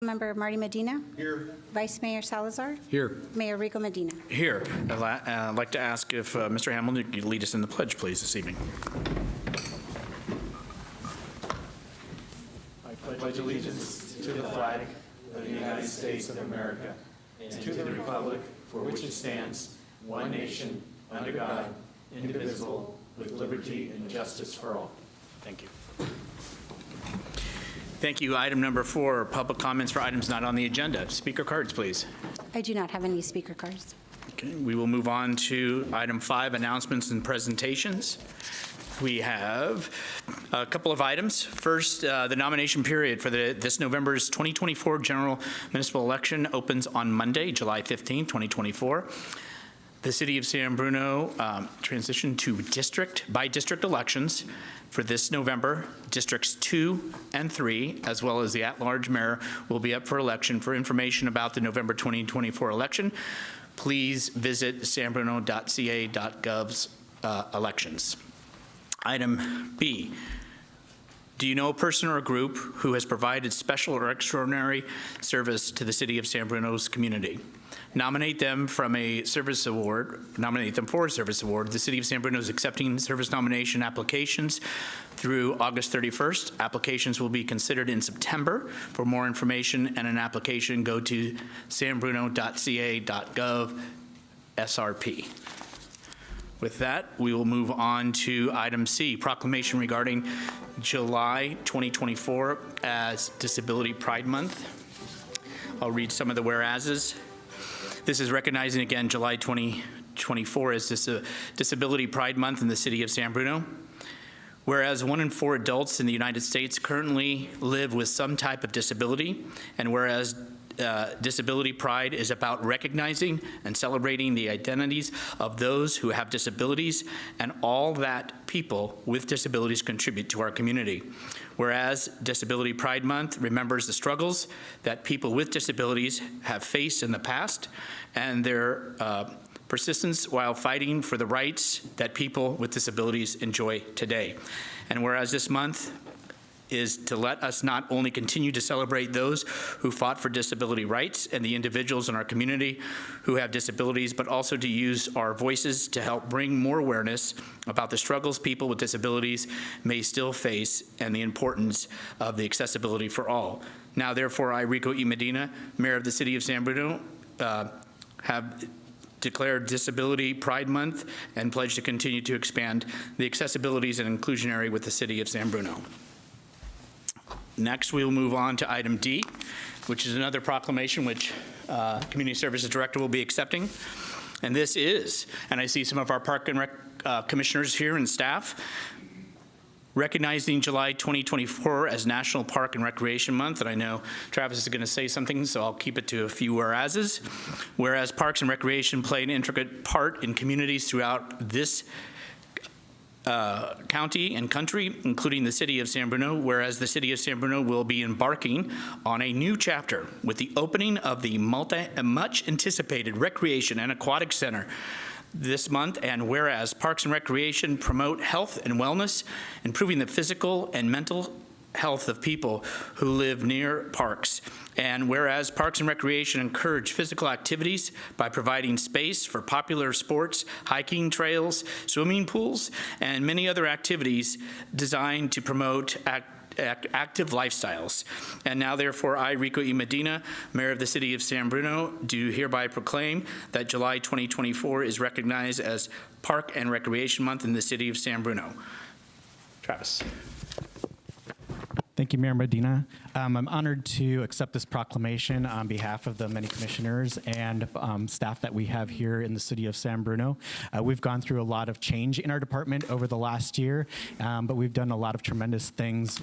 Member Marty Medina. Here. Vice Mayor Salazar. Here. Mayor Rico Medina. Here. I'd like to ask if Mr. Hamilton could lead us in the pledge, please, this evening. I pledge allegiance to the flag of the United States of America and to the republic for which it stands, one nation, under God, indivisible, with liberty and justice for all. Thank you. Thank you. Item number 4, public comments for items not on the agenda. Speaker cards, please. I do not have any speaker cards. Okay, we will move on to item 5, announcements and presentations. We have a couple of items. First, the nomination period for this November's 2024 General Municipal Election opens on Monday, July 15, 2024. The City of San Bruno transitioned to ByDistrict Elections for this November. Districts 2 and 3, as well as the at-large mayor, will be up for election. For information about the November 2024 election, please visit sanbruno.ca.gov's elections. Item B. Do you know a person or a group who has provided special or extraordinary service to the City of San Bruno's community? Nominate them for a service award. The City of San Bruno is accepting service nomination applications through August 31st. Applications will be considered in September. For more information and an application, go to sanbruno.ca.gov SRP. With that, we will move on to item C, proclamation regarding July 2024 as Disability Pride Month. I'll read some of the whereases. This is recognizing again July 2024 as Disability Pride Month in the City of San Bruno. Whereas 1 in 4 adults in the United States currently live with some type of disability, and whereas Disability Pride is about recognizing and celebrating the identities of those who have disabilities and all that people with disabilities contribute to our community. Whereas Disability Pride Month remembers the struggles that people with disabilities have faced in the past and their persistence while fighting for the rights that people with disabilities enjoy today. And whereas this month is to let us not only continue to celebrate those who fought for disability rights and the individuals in our community who have disabilities, but also to use our voices to help bring more awareness about the struggles people with disabilities may still face and the importance of the accessibility for all. Now, therefore, I, Rico E. Medina, Mayor of the City of San Bruno, have declared Disability Pride Month and pledge to continue to expand the accessibilities and inclusionary with the City of San Bruno. Next, we will move on to item D, which is another proclamation which Community Services Director will be accepting. And this is, and I see some of our Park and Rec commissioners here and staff, recognizing July 2024 as National Park and Recreation Month. And I know Travis is going to say something, so I'll keep it to a few whereases. Whereas parks and recreation play an intricate part in communities throughout this county and country, including the City of San Bruno, whereas the City of San Bruno will be embarking on a new chapter with the opening of the much anticipated Recreation and Aquatic Center this month, and whereas Parks and Recreation promote health and wellness, improving the physical and mental health of people who live near parks. And whereas Parks and Recreation encourage physical activities by providing space for popular sports, hiking trails, swimming pools, and many other activities designed to promote active lifestyles. And now, therefore, I, Rico E. Medina, Mayor of the City of San Bruno, do hereby proclaim that July 2024 is recognized as Park and Recreation Month in the City of San Bruno. Travis. Thank you, Mayor Medina. I'm honored to accept this proclamation on behalf of the many commissioners and staff that we have here in the City of San Bruno. We've gone through a lot of change in our department over the last year, but we've done a lot of tremendous things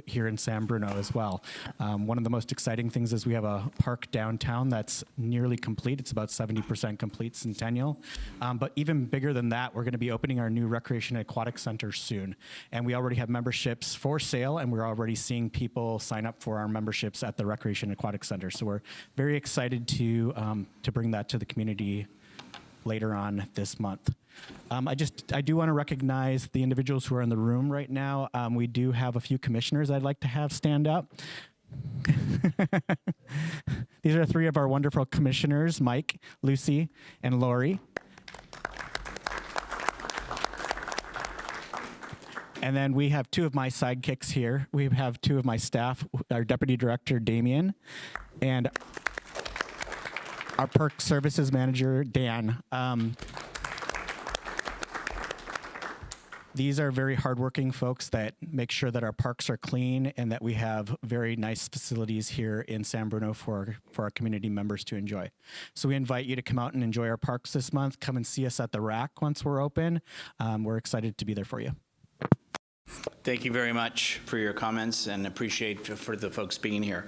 here in San Bruno as well. One of the most exciting things is we have a park downtown that's nearly complete. It's about 70% complete, Centennial. But even bigger than that, we're going to be opening our new Recreation and Aquatic Center soon. And we already have memberships for sale, and we're already seeing people sign up for our memberships at the Recreation and Aquatic Center. So we're very excited to bring that to the community later on this month. I do want to recognize the individuals who are in the room right now. We do have a few commissioners I'd like to have stand up. These are three of our wonderful commissioners, Mike, Lucy, and Lori. And then we have two of my sidekicks here. We have two of my staff, our Deputy Director, Damien, and our Perk Services Manager, Dan. These are very hardworking folks that make sure that our parks are clean and that we have very nice facilities here in San Bruno for our community members to enjoy. So we invite you to come out and enjoy our parks this month. Come and see us at the Rack once we're open. We're excited to be there for you. Thank you very much for your comments and appreciate for the folks being here.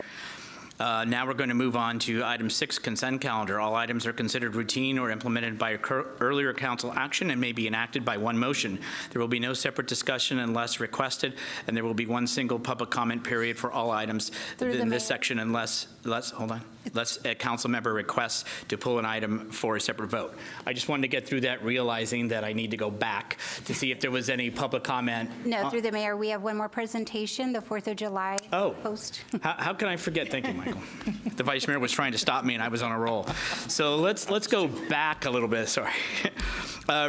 Now we're going to move on to item 6, consent calendar. All items are considered routine or implemented by earlier council action and may be enacted by one motion. There will be no separate discussion unless requested, and there will be one single public comment period for all items in this section unless a council member requests to pull an item for a separate vote. I just wanted to get through that, realizing that I need to go back to see if there was any public comment. No, through the mayor, we have one more presentation, the 4th of July post. How can I forget? Thank you, Michael. The vice mayor was trying to stop me, and I was on a roll. So let's go back a little bit. Sorry.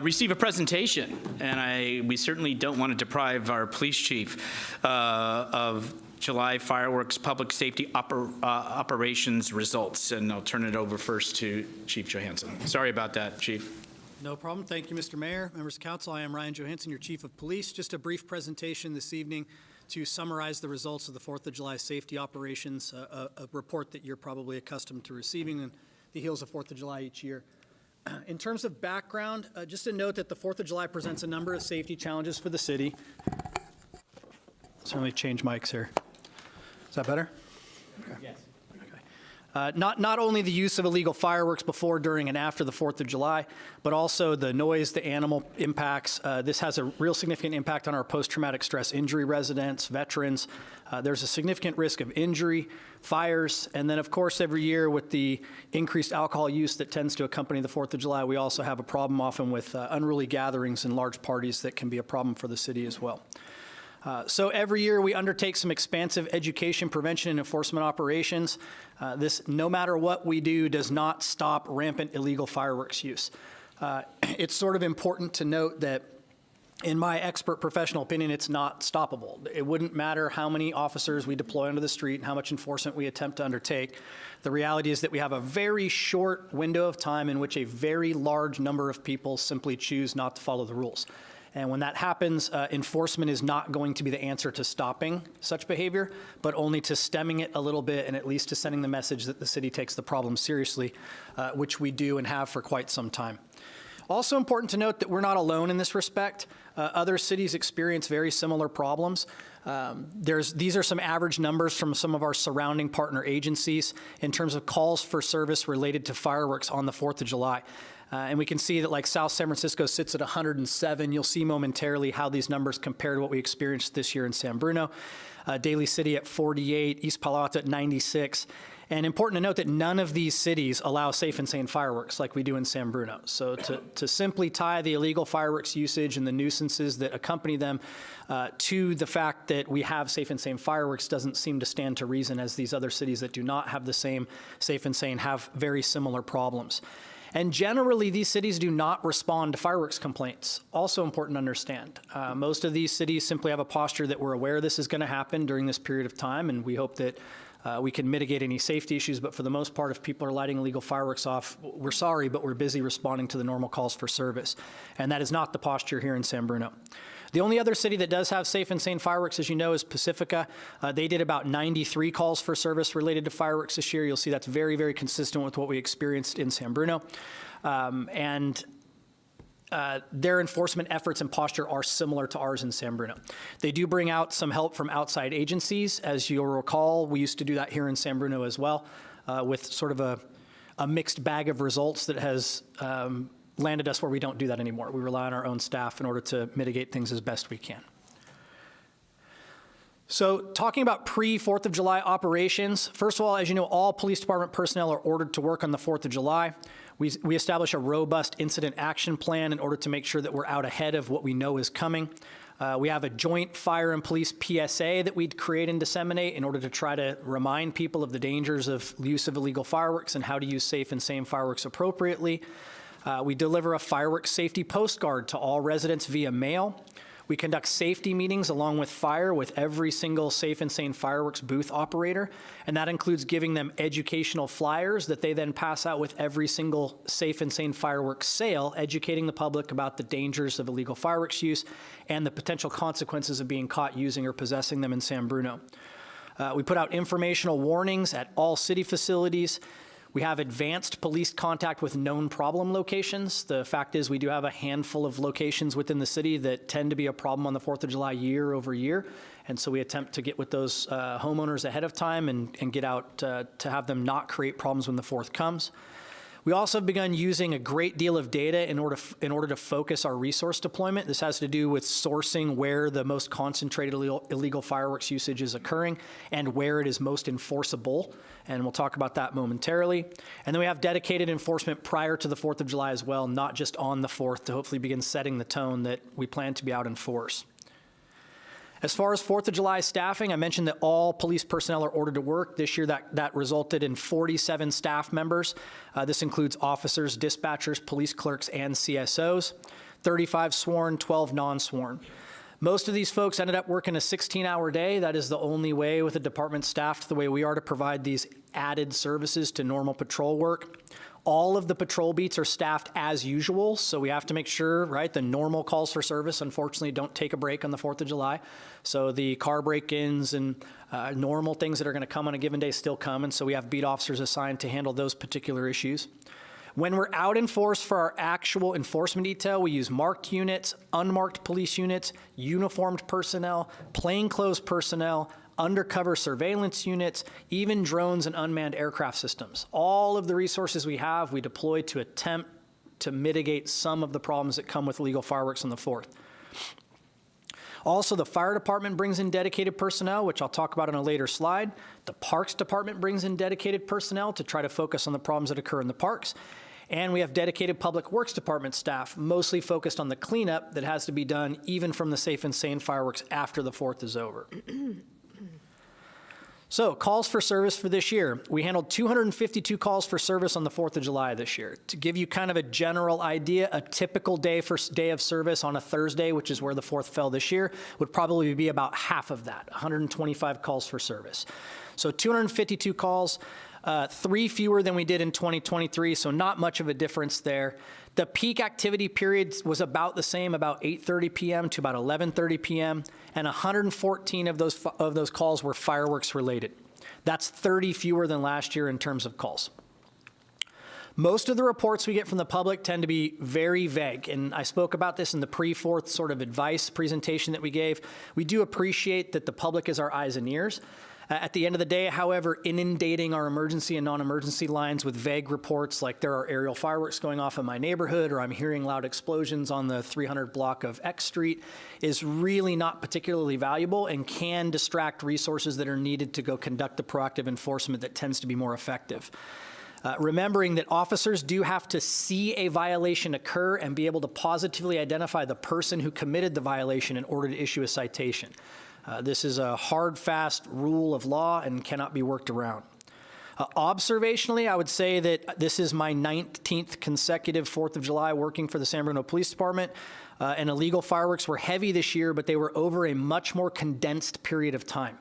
Receive a presentation, and we certainly don't want to deprive our police chief of July fireworks public safety operations results, and I'll turn it over first to Chief Johansson. Sorry about that, Chief. No problem. Thank you, Mr. Mayor, members of council. I am Ryan Johansson, your Chief of Police. Just a brief presentation this evening to summarize the results of the 4th of July safety operations, a report that you're probably accustomed to receiving on the heels of 4th of July each year. In terms of background, just a note that the 4th of July presents a number of safety challenges for the city. Certainly change mics here. Is that better? Okay. Yes. Not only the use of illegal fireworks before, during, and after the 4th of July, but also the noise, the animal impacts. This has a real significant impact on our post-traumatic stress injury residents, veterans. There's a significant risk of injury, fires, and then, of course, every year with the increased alcohol use that tends to accompany the 4th of July, we also have a problem often with unruly gatherings and large parties that can be a problem for the city as well. So every year we undertake some expansive education, prevention, and enforcement operations. This, no matter what we do, does not stop rampant illegal fireworks use. It's sort of important to note that, in my expert professional opinion, it's not stoppable. It wouldn't matter how many officers we deploy onto the street and how much enforcement we attempt to undertake. The reality is that we have a very short window of time in which a very large number of people simply choose not to follow the rules. And when that happens, enforcement is not going to be the answer to stopping such behavior, but only to stemming it a little bit and at least to sending the message that the city takes the problem seriously, which we do and have for quite some time. Also important to note that we're not alone in this respect. Other cities experience very similar problems. These are some average numbers from some of our surrounding partner agencies in terms of calls for service related to fireworks on the 4th of July. And we can see that, like, South San Francisco sits at 107. You'll see momentarily how these numbers compare to what we experienced this year in San Bruno. Daly City at 48, East Palo Alto at 96. And important to note that none of these cities allow safe and sane fireworks like we do in San Bruno. So to simply tie the illegal fireworks usage and the nuisances that accompany them to the fact that we have safe and sane fireworks doesn't seem to stand to reason, as these other cities that do not have the same safe and sane have very similar problems. And generally, these cities do not respond to fireworks complaints. Also important to understand. Most of these cities simply have a posture that we're aware this is going to happen during this period of time, and we hope that we can mitigate any safety issues. But for the most part, if people are lighting illegal fireworks off, we're sorry, but we're busy responding to the normal calls for service. And that is not the posture here in San Bruno. The only other city that does have safe and sane fireworks, as you know, is Pacifica. They did about 93 calls for service related to fireworks this year. You'll see that's very, very consistent with what we experienced in San Bruno. Their enforcement efforts and posture are similar to ours in San Bruno. They do bring out some help from outside agencies. As you'll recall, we used to do that here in San Bruno as well, with sort of a mixed bag of results that has landed us where we don't do that anymore. We rely on our own staff in order to mitigate things as best we can. So talking about pre-4th of July operations, first of all, as you know, all police department personnel are ordered to work on the 4th of July. We establish a robust incident action plan in order to make sure that we're out ahead of what we know is coming. We have a joint fire and police PSA that we'd create and disseminate in order to try to remind people of the dangers of use of illegal fireworks and how to use safe and sane fireworks appropriately. We deliver a fireworks safety postcard to all residents via mail. We conduct safety meetings along with fire with every single safe and sane fireworks booth operator, and that includes giving them educational flyers that they then pass out with every single safe and sane fireworks sale, educating the public about the dangers of illegal fireworks use and the potential consequences of being caught using or possessing them in San Bruno. We put out informational warnings at all city facilities. We have advanced police contact with known problem locations. The fact is we do have a handful of locations within the city that tend to be a problem on the 4th of July year over year. And so we attempt to get with those homeowners ahead of time and get out to have them not create problems when the 4th comes. We also have begun using a great deal of data in order to focus our resource deployment. This has to do with sourcing where the most concentrated illegal fireworks usage is occurring and where it is most enforceable. And we'll talk about that momentarily. And then we have dedicated enforcement prior to the 4th of July as well, not just on the 4th, to hopefully begin setting the tone that we plan to be out in force. As far as 4th of July staffing, I mentioned that all police personnel are ordered to work. This year, that resulted in 47 staff members. This includes officers, dispatchers, police clerks, and CSOs, 35 sworn, 12 non-sworn. Most of these folks ended up working a 16-hour day. That is the only way with a department staffed the way we are to provide these added services to normal patrol work. All of the patrol beats are staffed as usual, so we have to make sure, right, the normal calls for service, unfortunately, don't take a break on the 4th of July. So the car break-ins and normal things that are going to come on a given day still come, and so we have beat officers assigned to handle those particular issues. When we're out in force for our actual enforcement detail, we use marked units, unmarked police units, uniformed personnel, plainclothes personnel, undercover surveillance units, even drones and unmanned aircraft systems. All of the resources we have, we deploy to attempt to mitigate some of the problems that come with illegal fireworks on the 4th. Also, the fire department brings in dedicated personnel, which I'll talk about in a later slide. The parks department brings in dedicated personnel to try to focus on the problems that occur in the parks. And we have dedicated public works department staff, mostly focused on the cleanup that has to be done even from the safe and sane fireworks after the 4th is over. So, calls for service for this year. We handled 252 calls for service on the 4th of July this year. To give you kind of a general idea, a typical day of service on a Thursday, which is where the 4th fell this year, would probably be about half of that, 125 calls for service. So 252 calls, 3 fewer than we did in 2023, so not much of a difference there. The peak activity period was about the same, about 8:30 p.m. to about 11:30 p.m., and 114 of those calls were fireworks related. That's 30 fewer than last year in terms of calls. Most of the reports we get from the public tend to be very vague, and I spoke about this in the pre-4th sort of advice presentation that we gave. We do appreciate that the public is our eyes and ears. At the end of the day, however, inundating our emergency and non-emergency lines with vague reports like there are aerial fireworks going off in my neighborhood or I'm hearing loud explosions on the 300 block of X Street is really not particularly valuable and can distract resources that are needed to go conduct the proactive enforcement that tends to be more effective. Remembering that officers do have to see a violation occur and be able to positively identify the person who committed the violation in order to issue a citation. This is a hard, fast rule of law and cannot be worked around. Observationally, I would say that this is my 19th consecutive 4th of July working for the San Bruno Police Department, and illegal fireworks were heavy this year, but they were over a much more condensed period of time.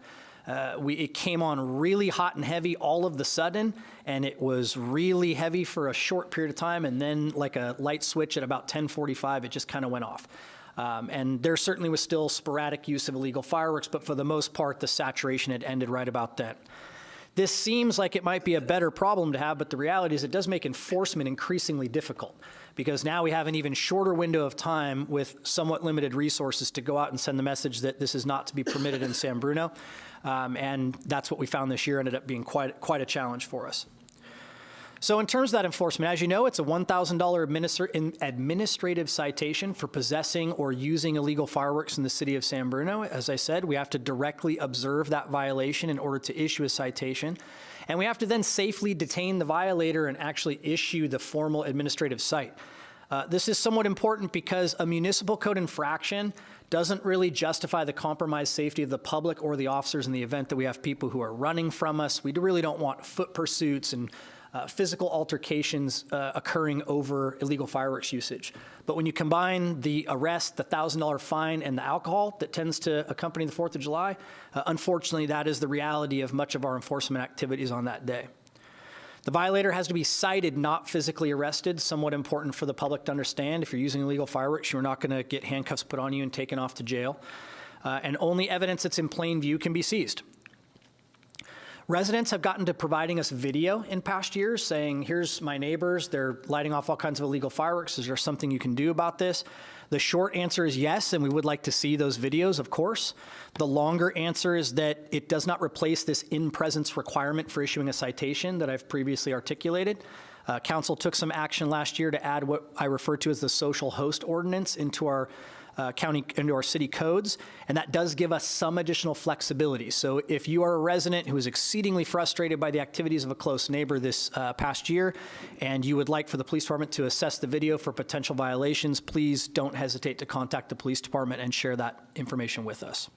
It came on really hot and heavy all of the sudden, and it was really heavy for a short period of time, and then like a light switch at about 10:45, it just kind of went off. And there certainly was still sporadic use of illegal fireworks, but for the most part, the saturation had ended right about then. This seems like it might be a better problem to have, but the reality is it does make enforcement increasingly difficult because now we have an even shorter window of time with somewhat limited resources to go out and send the message that this is not to be permitted in San Bruno. And that's what we found this year ended up being quite a challenge for us. So in terms of that enforcement, as you know, it's a $1,000 administrative citation for possessing or using illegal fireworks in the city of San Bruno. As I said, we have to directly observe that violation in order to issue a citation. And we have to then safely detain the violator and actually issue the formal administrative cite. This is somewhat important because a municipal code infraction doesn't really justify the compromised safety of the public or the officers in the event that we have people who are running from us. We really don't want foot pursuits and physical altercations occurring over illegal fireworks usage. But when you combine the arrest, the $1,000 fine, and the alcohol that tends to accompany the 4th of July, unfortunately, that is the reality of much of our enforcement activities on that day. The violator has to be cited, not physically arrested, somewhat important for the public to understand. If you're using illegal fireworks, you're not going to get handcuffs put on you and taken off to jail. And only evidence that's in plain view can be seized. Residents have gotten to providing us video in past years saying, here's my neighbors, they're lighting off all kinds of illegal fireworks. Is there something you can do about this? The short answer is yes, and we would like to see those videos, of course. The longer answer is that it does not replace this in-presence requirement for issuing a citation that I've previously articulated. Council took some action last year to add what I refer to as the social host ordinance into our into our city codes, and that does give us some additional flexibility. So if you are a resident who is exceedingly frustrated by the activities of a close neighbor this past year, and you would like for the police department to assess the video for potential violations, please don't hesitate to contact the police department and share that information with us.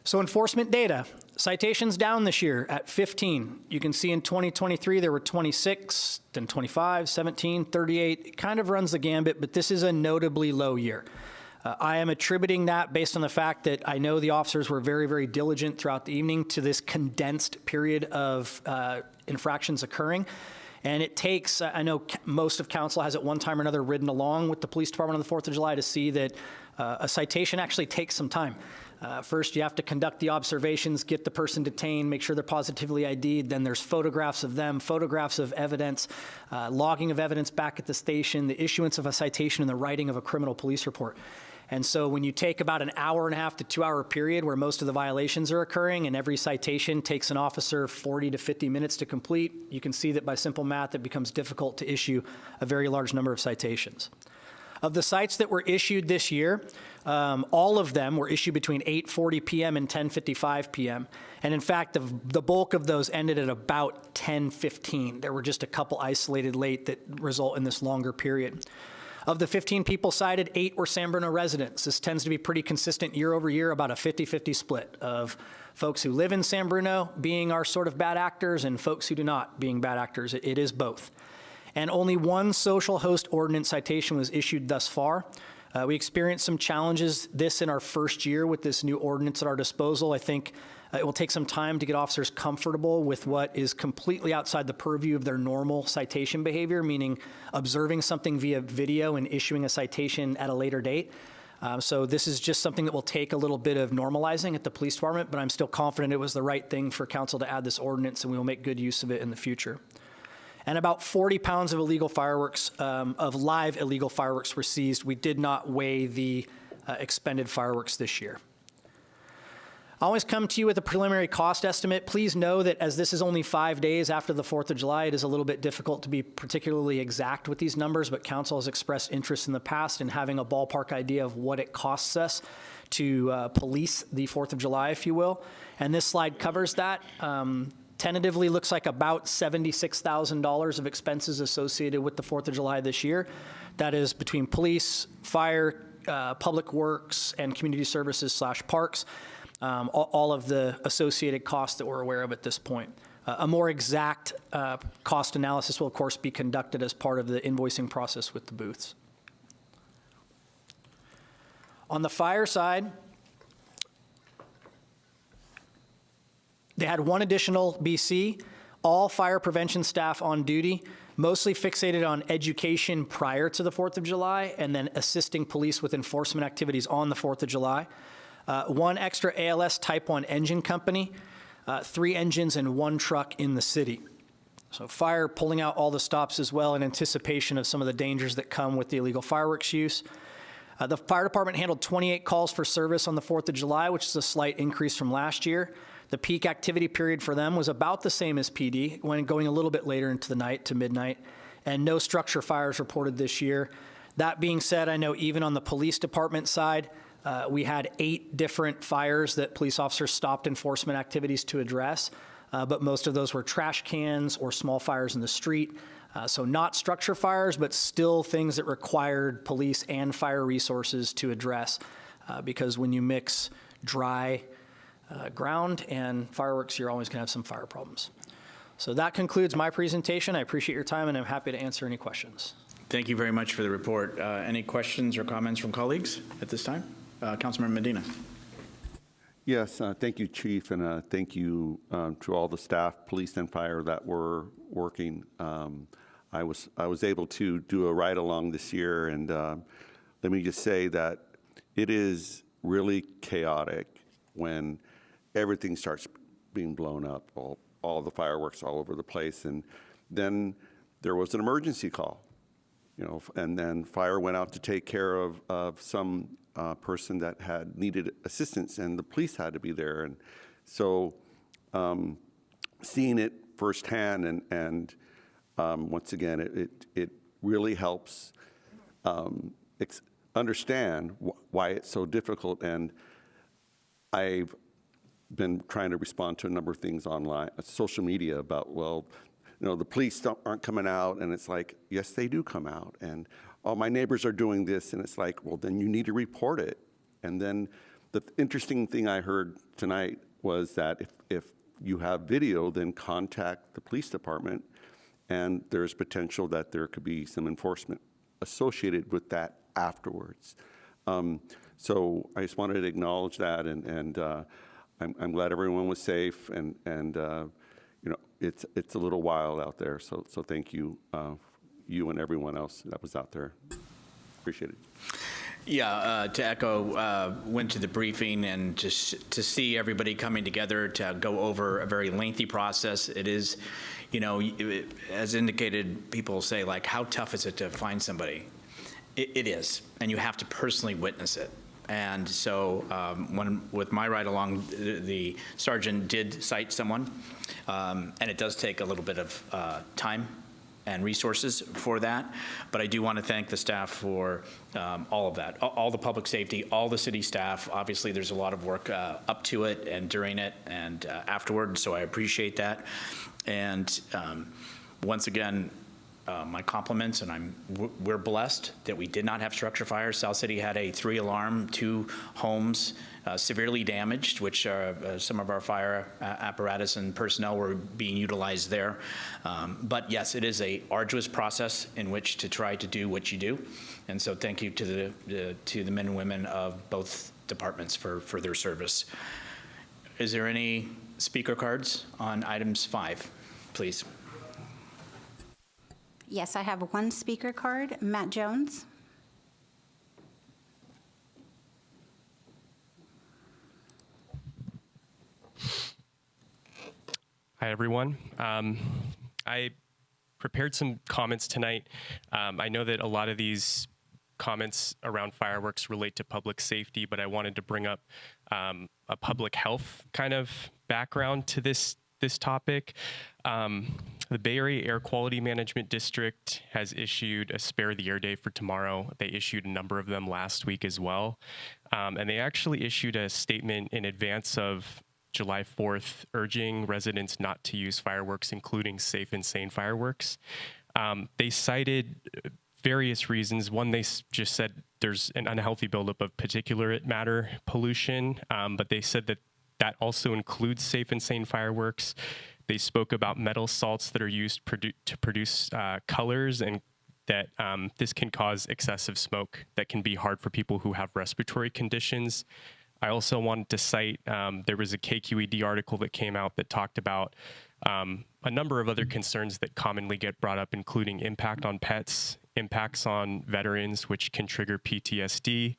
So enforcement data, citations down this year at 15. You can see in 2023 there were 26, then 25, 17, 38. It kind of runs the gambit, but this is a notably low year. I am attributing that based on the fact that I know the officers were very, very diligent throughout the evening to this condensed period of infractions occurring. And it takes, I know most of council has at one time or another ridden along with the police department on the 4th of July to see that a citation actually takes some time. First, you have to conduct the observations, get the person detained, make sure they're positively ID'd. Then there's photographs of them, photographs of evidence, logging of evidence back at the station, the issuance of a citation, and the writing of a criminal police report. And so when you take about an hour and a half to 2 hour period where most of the violations are occurring and every citation takes an officer 40 to 50 minutes to complete, you can see that by simple math, it becomes difficult to issue a very large number of citations. Of the cites that were issued this year, all of them were issued between 8:40 p.m. and 10:55 p.m. And in fact, the bulk of those ended at about 10:15. There were just a couple isolated late that result in this longer period. Of the 15 people cited, 8 were San Bruno residents. This tends to be pretty consistent year over year, about a 50-50 split of folks who live in San Bruno being our sort of bad actors and folks who do not being bad actors. It is both. And only one social host ordinance citation was issued thus far. We experienced some challenges in our first year with this new ordinance at our disposal. I think it will take some time to get officers comfortable with what is completely outside the purview of their normal citation behavior, meaning observing something via video and issuing a citation at a later date. So this is just something that will take a little bit of normalizing at the police department, but I'm still confident it was the right thing for council to add this ordinance, and we will make good use of it in the future. And about 40 pounds of illegal fireworks, of live illegal fireworks were seized. We did not weigh the expended fireworks this year. I always come to you with a preliminary cost estimate. Please know that as this is only 5 days after the 4th of July, it is a little bit difficult to be particularly exact with these numbers, but council has expressed interest in the past in having a ballpark idea of what it costs us to police the 4th of July, if you will. And this slide covers that. Tentatively looks like about $76,000 of expenses associated with the 4th of July this year. That is between police, fire, public works, and community services / parks, all of the associated costs that we're aware of at this point. A more exact cost analysis will, of course, be conducted as part of the invoicing process with the booths. On the fire side, they had one additional BC, all fire prevention staff on duty, mostly fixated on education prior to the 4th of July and then assisting police with enforcement activities on the 4th of July. One extra ALS Type 1 engine company, 3 engines and 1 truck in the city. So fire pulling out all the stops as well in anticipation of some of the dangers that come with the illegal fireworks use. The fire department handled 28 calls for service on the 4th of July, which is a slight increase from last year. The peak activity period for them was about the same as PD, when going a little bit later into the night to midnight, and no structure fires reported this year. That being said, I know even on the police department side, we had 8 different fires that police officers stopped enforcement activities to address. but most of those were trash cans or small fires in the street. So not structure fires, but still things that required police and fire resources to address, because when you mix dry ground and fireworks, you're always going to have some fire problems. So that concludes my presentation. I appreciate your time, and I'm happy to answer any questions. Thank you very much for the report. Any questions or comments from colleagues at this time? Councilmember Medina. Yes, thank you, Chief, and thank you to all the staff, police and fire that were working. I was able to do a ride along this year, and let me just say that it is really chaotic when everything starts being blown up, all the fireworks all over the place, and then there was an emergency call. And then fire went out to take care of some person that had needed assistance, and the police had to be there. And so seeing it firsthand, and once again, it really helps understand why it's so difficult. And I've been trying to respond to a number of things online, social media, about, well, the police aren't coming out, and it's like, yes, they do come out, and my neighbors are doing this, and it's like, well, then you need to report it. And then the interesting thing I heard tonight was that if you have video, then contact the police department, and there's potential that there could be some enforcement associated with that afterwards. So I just wanted to acknowledge that, and I'm glad everyone was safe, and it's a little wild out there, so thank you, you and everyone else that was out there. Appreciate it. Yeah, to echo, went to the briefing, and just to see everybody coming together to go over a very lengthy process. It is, as indicated, people say, like, how tough is it to find somebody? It is, and you have to personally witness it. And so with my ride along, the sergeant did cite someone, and it does take a little bit of time and resources for that. But I do want to thank the staff for all of that, all the public safety, all the city staff. Obviously, there's a lot of work up to it and during it and afterward, so I appreciate that. And once again, my compliments, and we're blessed that we did not have structure fires. South City had a 3-alarm, 2 homes severely damaged, which some of our fire apparatus and personnel were being utilized there. But yes, it is a arduous process in which to try to do what you do. And so thank you to the men and women of both departments for their service. Is there any speaker cards on items 5, please? Yes, I have one speaker card. Matt Jones. Hi, everyone. I prepared some comments tonight. I know that a lot of these comments around fireworks relate to public safety, but I wanted to bring up a public health kind of background to this topic. The Bay Area Air Quality Management District has issued a Spare the Air Day for tomorrow. They issued a number of them last week as well. And they actually issued a statement in advance of July 4th urging residents not to use fireworks, including safe and sane fireworks. They cited various reasons. One, they just said there's an unhealthy buildup of particulate matter pollution, but they said that also includes safe and sane fireworks. They spoke about metal salts that are used to produce colors, and that this can cause excessive smoke that can be hard for people who have respiratory conditions. I also wanted to cite, there was a KQED article that came out that talked about a number of other concerns that commonly get brought up, including impact on pets, impacts on veterans, which can trigger PTSD,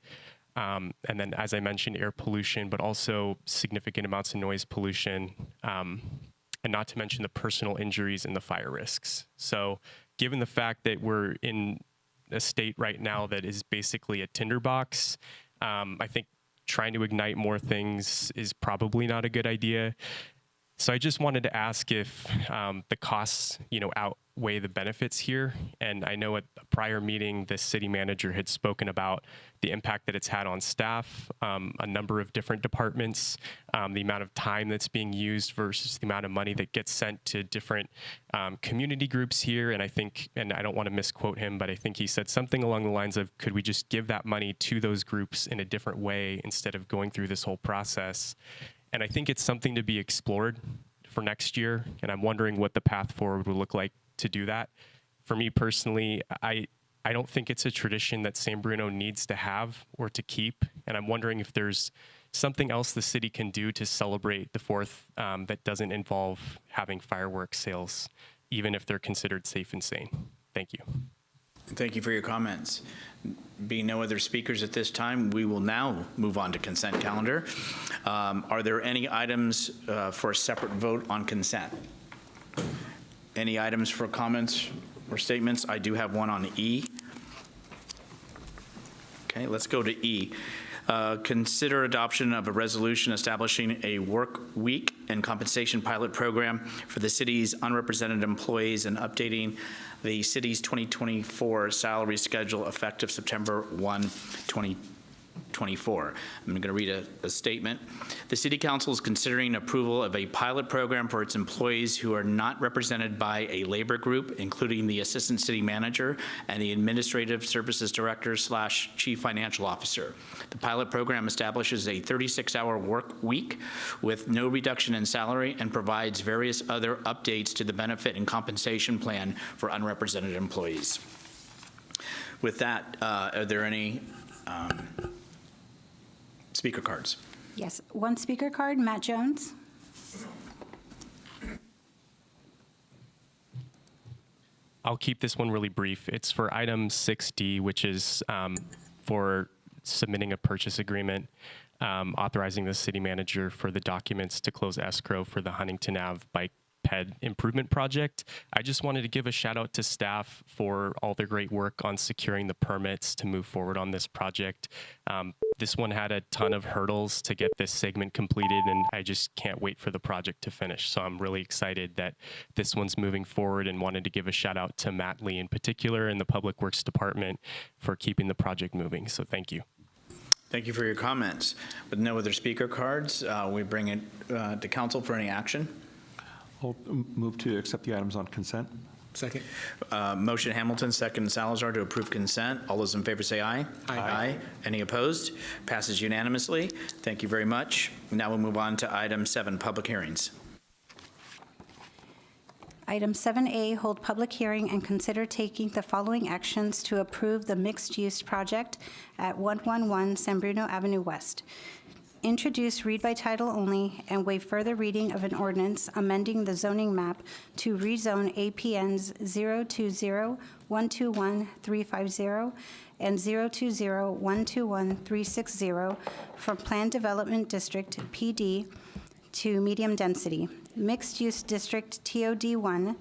and then, as I mentioned, air pollution, but also significant amounts of noise pollution, and not to mention the personal injuries and the fire risks. So given the fact that we're in a state right now that is basically a tinderbox, I think trying to ignite more things is probably not a good idea. So I just wanted to ask if the costs, outweigh the benefits here. And I know at a prior meeting, the city manager had spoken about the impact that it's had on staff, a number of different departments, the amount of time that's being used versus the amount of money that gets sent to different community groups here. And I think, and I don't want to misquote him, but I think he said something along the lines of, could we just give that money to those groups in a different way instead of going through this whole process? And I think it's something to be explored for next year. And I'm wondering what the path forward would look like to do that. For me personally, I don't think it's a tradition that San Bruno needs to have or to keep. And I'm wondering if there's something else the city can do to celebrate the 4th that doesn't involve having fireworks sales, even if they're considered safe and sane. Thank you. Thank you for your comments. Being no other speakers at this time, we will now move on to consent calendar. Are there any items for a separate vote on consent? Any items for comments or statements? I do have one on E. Okay, let's go to E. Consider adoption of a resolution establishing a work week and compensation pilot program for the city's unrepresented employees and updating the city's 2024 salary schedule effective September 1, 2024. I'm going to read a statement. The City Council is considering approval of a pilot program for its employees who are not represented by a labor group, including the Assistant City Manager and the Administrative Services Director / Chief Financial Officer. The pilot program establishes a 36-hour work week with no reduction in salary and provides various other updates to the benefit and compensation plan for unrepresented employees. With that, are there any speaker cards? Yes, one speaker card, Matt Jones. I'll keep this one really brief. It's for item 6D, which is for submitting a purchase agreement, authorizing the city manager for the documents to close escrow for the Huntington Ave bike ped improvement project. I just wanted to give a shout out to staff for all their great work on securing the permits to move forward on this project. This one had a ton of hurdles to get this segment completed, and I just can't wait for the project to finish. So I'm really excited that this one's moving forward, and wanted to give a shout out to Matt Lee in particular and the Public Works Department for keeping the project moving. So thank you. Thank you for your comments. With no other speaker cards, we bring it to council for any action. I'll move to accept the items on consent. Second. Motion Hamilton, second Salazar to approve consent. All those in favor say aye. Aye. Any opposed? Passes unanimously. Thank you very much. Now we'll move on to item 7, public hearings. Item 7A, hold public hearing and consider taking the following actions to approve the mixed-use project at 111 San Bruno Avenue West. Introduce read by title only and waive further reading of an ordinance amending the zoning map to rezone APNs 020-121-350 and 020-121-360 from Planned Development District PD to medium density. Mixed Use District TOD1,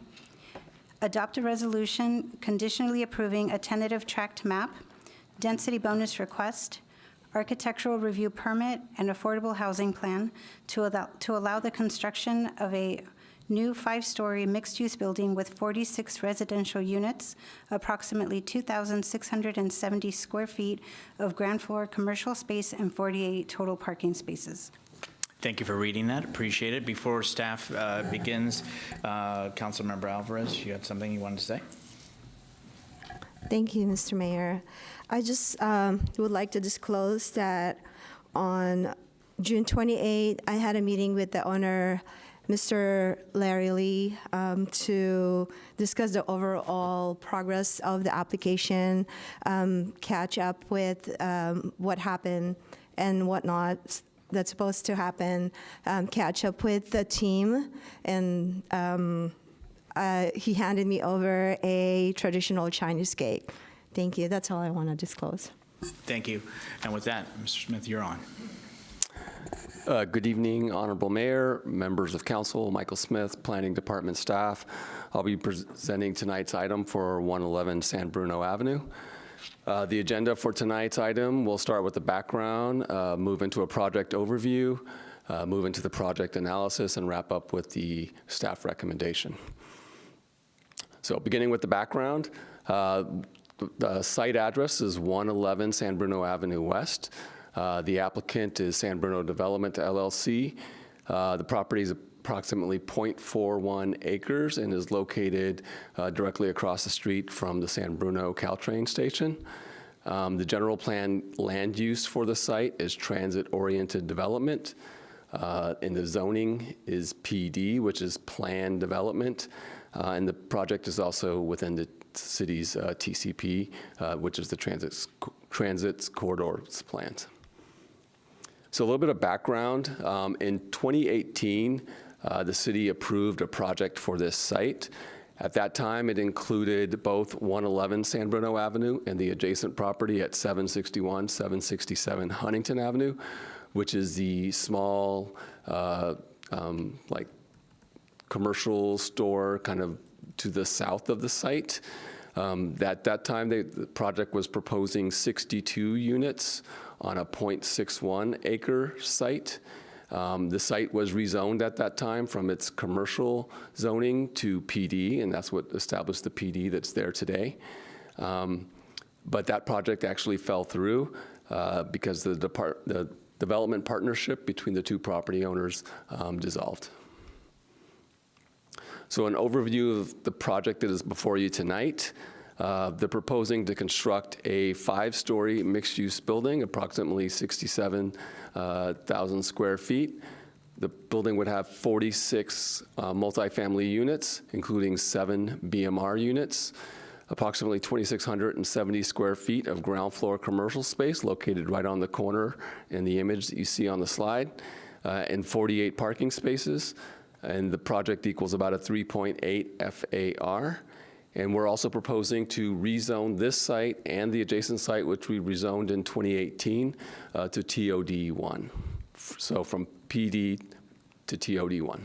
adopt a resolution conditionally approving a tentative tract map, density bonus request, architectural review permit, and affordable housing plan to allow the construction of a new 5-story mixed-use building with 46 residential units, approximately 2,670 square feet of ground floor commercial space, and 48 total parking spaces. Thank you for reading that. Appreciate it. Before staff begins, Councilmember Alvarez, you had something you wanted to say? Thank you, Mr. Mayor. I just would like to disclose that on June 28th, I had a meeting with the owner, Mr. Larry Lee, to discuss the overall progress of the application, catch up with what happened and whatnot that's supposed to happen, catch up with the team, and he handed me over a traditional Chinese cake. Thank you. That's all I want to disclose. Thank you. And with that, Mr. Smith, you're on. Good evening, Honorable Mayor, members of council, Michael Smith, Planning Department staff. I'll be presenting tonight's item for 111 San Bruno Avenue. The agenda for tonight's item will start with the background, move into a project overview, move into the project analysis, and wrap up with the staff recommendation. So beginning with the background, the site address is 111 San Bruno Avenue West. The applicant is San Bruno Development LLC. The property is approximately 0.41 acres and is located directly across the street from the San Bruno Caltrain station. The general plan land use for the site is transit-oriented development. And the zoning is PD, which is planned development. And the project is also within the city's TCP, which is the transit corridors plans. So a little bit of background. In 2018, the city approved a project for this site. At that time, it included both 111 San Bruno Avenue and the adjacent property at 761, 767 Huntington Avenue, which is the small, like commercial store kind of to the south of the site. At that time, the project was proposing 62 units on a 0.61 acre site. The site was rezoned at that time from its commercial zoning to PD, and that's what established the PD that's there today. But that project actually fell through because the development partnership between the two property owners dissolved. So an overview of the project that is before you tonight. They're proposing to construct a 5-story mixed-use building, approximately 67,000 square feet. The building would have 46 multifamily units, including 7 BMR units, approximately 2,670 square feet of ground floor commercial space located right on the corner in the image that you see on the slide, and 48 parking spaces. And the project equals about a 3.8 FAR. And we're also proposing to rezone this site and the adjacent site, which we rezoned in 2018, to TOD1. So from PD to TOD1.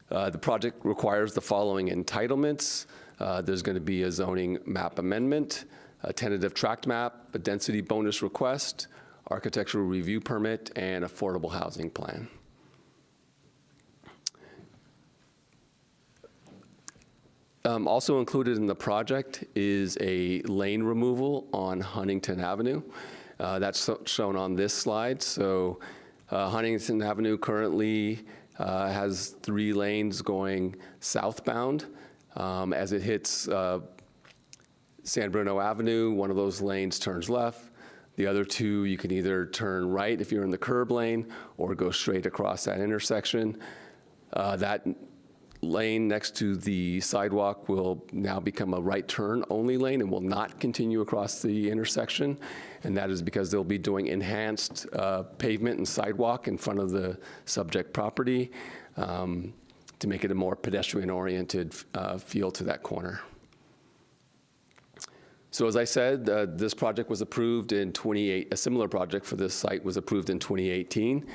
The project requires the following entitlements. There's going to be a zoning map amendment, a tentative tract map, a density bonus request, architectural review permit, and affordable housing plan. Also included in the project is a lane removal on Huntington Avenue. That's shown on this slide. So Huntington Avenue currently has 3 lanes going southbound. As it hits San Bruno Avenue, one of those lanes turns left. The other 2, you can either turn right if you're in the curb lane or go straight across that intersection. That lane next to the sidewalk will now become a right turn only lane and will not continue across the intersection. And that is because they'll be doing enhanced pavement and sidewalk in front of the subject property to make it a more pedestrian-oriented feel to that corner. So as I said, this project was approved in 2018. A similar project for this site was approved in 2018.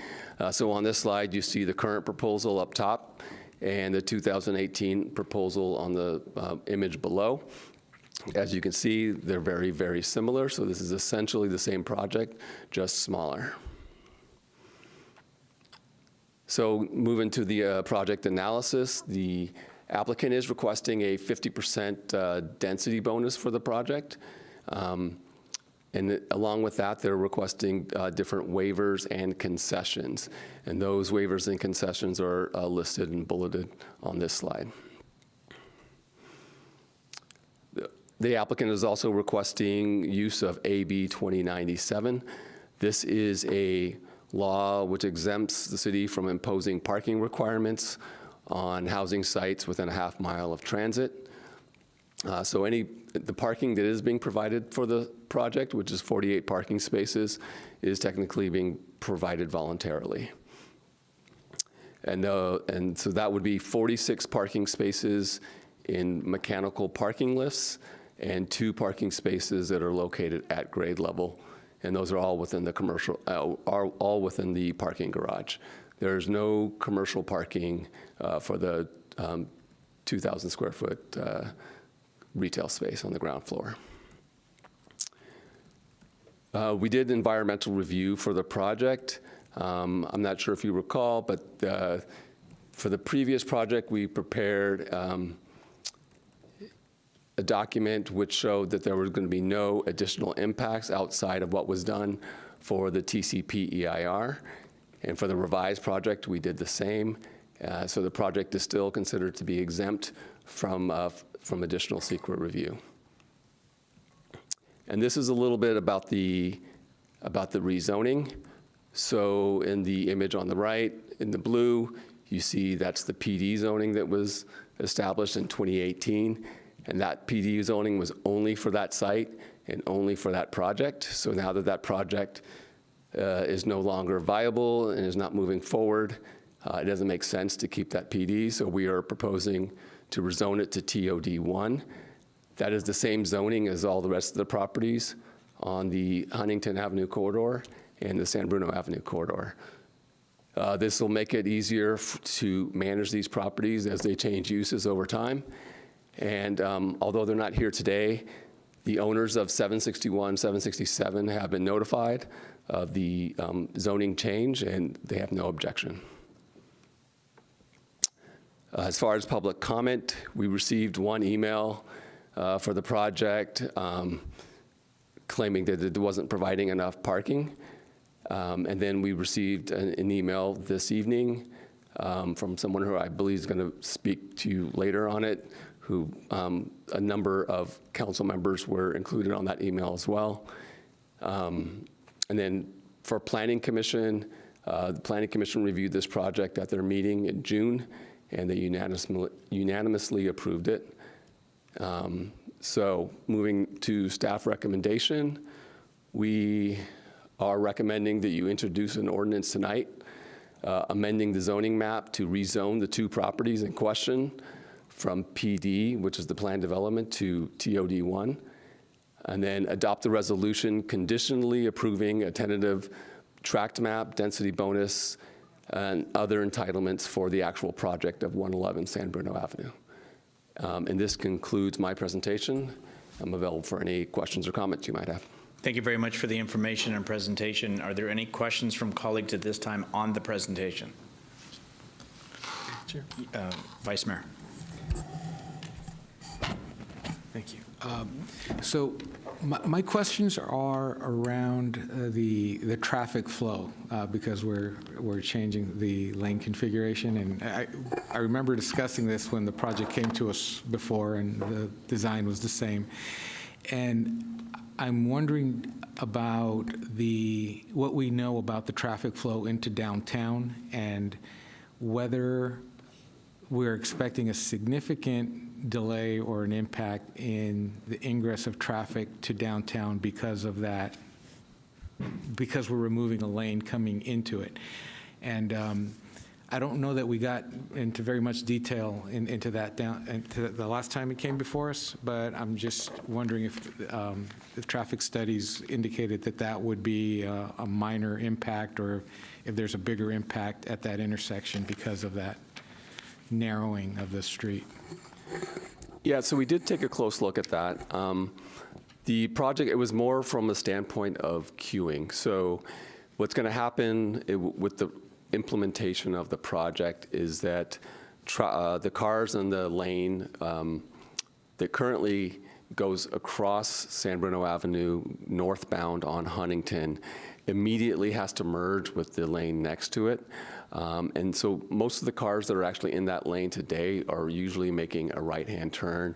So on this slide, you see the current proposal up top and the 2018 proposal on the image below. As you can see, they're very, very similar. So this is essentially the same project, just smaller. So moving to the project analysis, the applicant is requesting a 50% density bonus for the project. And along with that, they're requesting different waivers and concessions. And those waivers and concessions are listed and bulleted on this slide. The applicant is also requesting use of AB 2097. This is a law which exempts the city from imposing parking requirements on housing sites within a half mile of transit. So the parking that is being provided for the project, which is 48 parking spaces, is technically being provided voluntarily. And so that would be 46 parking spaces in mechanical parking lifts and 2 parking spaces that are located at grade level. And those are all within the commercial, are all within the parking garage. There's no commercial parking for the 2,000 square foot retail space on the ground floor. We did environmental review for the project. I'm not sure if you recall, but for the previous project, we prepared a document which showed that there was going to be no additional impacts outside of what was done for the TCP EIR. And for the revised project, we did the same. So the project is still considered to be exempt from additional secret review. And this is a little bit about the rezoning. So in the image on the right, in the blue, you see that's the PD zoning that was established in 2018. And that PD zoning was only for that site and only for that project. So now that that project is no longer viable and is not moving forward, it doesn't make sense to keep that PD. So we are proposing to rezone it to TOD1. That is the same zoning as all the rest of the properties on the Huntington Avenue corridor and the San Bruno Avenue corridor. This will make it easier to manage these properties as they change uses over time. And although they're not here today, the owners of 761, 767 have been notified of the zoning change, and they have no objection. As far as public comment, we received one email for the project claiming that it wasn't providing enough parking. And then we received an email this evening from someone who I believe is going to speak to you later on it, who a number of council members were included on that email as well. And then for Planning Commission, the Planning Commission reviewed this project at their meeting in June, and they unanimously approved it. So moving to staff recommendation, we are recommending that you introduce an ordinance tonight, amending the zoning map to rezone the two properties in question from PD, which is the planned development, to TOD1, and then adopt the resolution conditionally approving a tentative tract map, density bonus, and other entitlements for the actual project of 111 San Bruno Avenue. And this concludes my presentation. I'm available for any questions or comments you might have. Thank you very much for the information and presentation. Are there any questions from colleagues at this time on the presentation? Chair. Vice Mayor. Thank you. So my questions are around the traffic flow because we're changing the lane configuration, and I remember discussing this when the project came to us before and the design was the same. And I'm wondering about what we know about the traffic flow into downtown and whether we're expecting a significant delay or an impact in the ingress of traffic to downtown because of that, because we're removing a lane coming into it. And I don't know that we got into very much detail into the last time it came before us, but I'm just wondering if traffic studies indicated that would be a minor impact, or if there's a bigger impact at that intersection because of that narrowing of the street. Yeah, so we did take a close look at that. The project, it was more from a standpoint of queuing. So what's going to happen with the implementation of the project is that the cars in the lane that currently goes across San Bruno Avenue northbound on Huntington immediately has to merge with the lane next to it. And so most of the cars that are actually in that lane today are usually making a right-hand turn.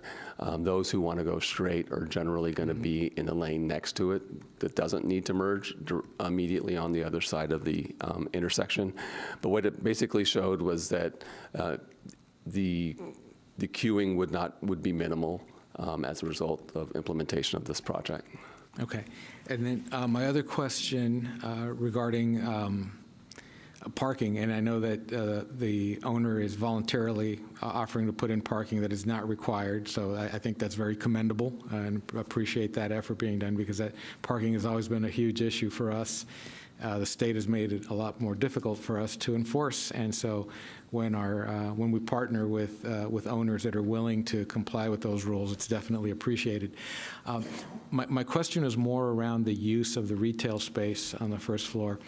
Those who want to go straight are generally going to be in the lane next to it that doesn't need to merge immediately on the other side of the intersection. But what it basically showed was that the queuing would be minimal as a result of implementation of this project. Okay. And then my other question regarding parking, and I know that the owner is voluntarily offering to put in parking that is not required, so I think that's very commendable and appreciate that effort being done, because that parking has always been a huge issue for us the state has made it a lot more difficult for us to enforce. And so when we partner with owners that are willing to comply with those rules, it's definitely appreciated. My question is more around the use of the retail space on the first floor.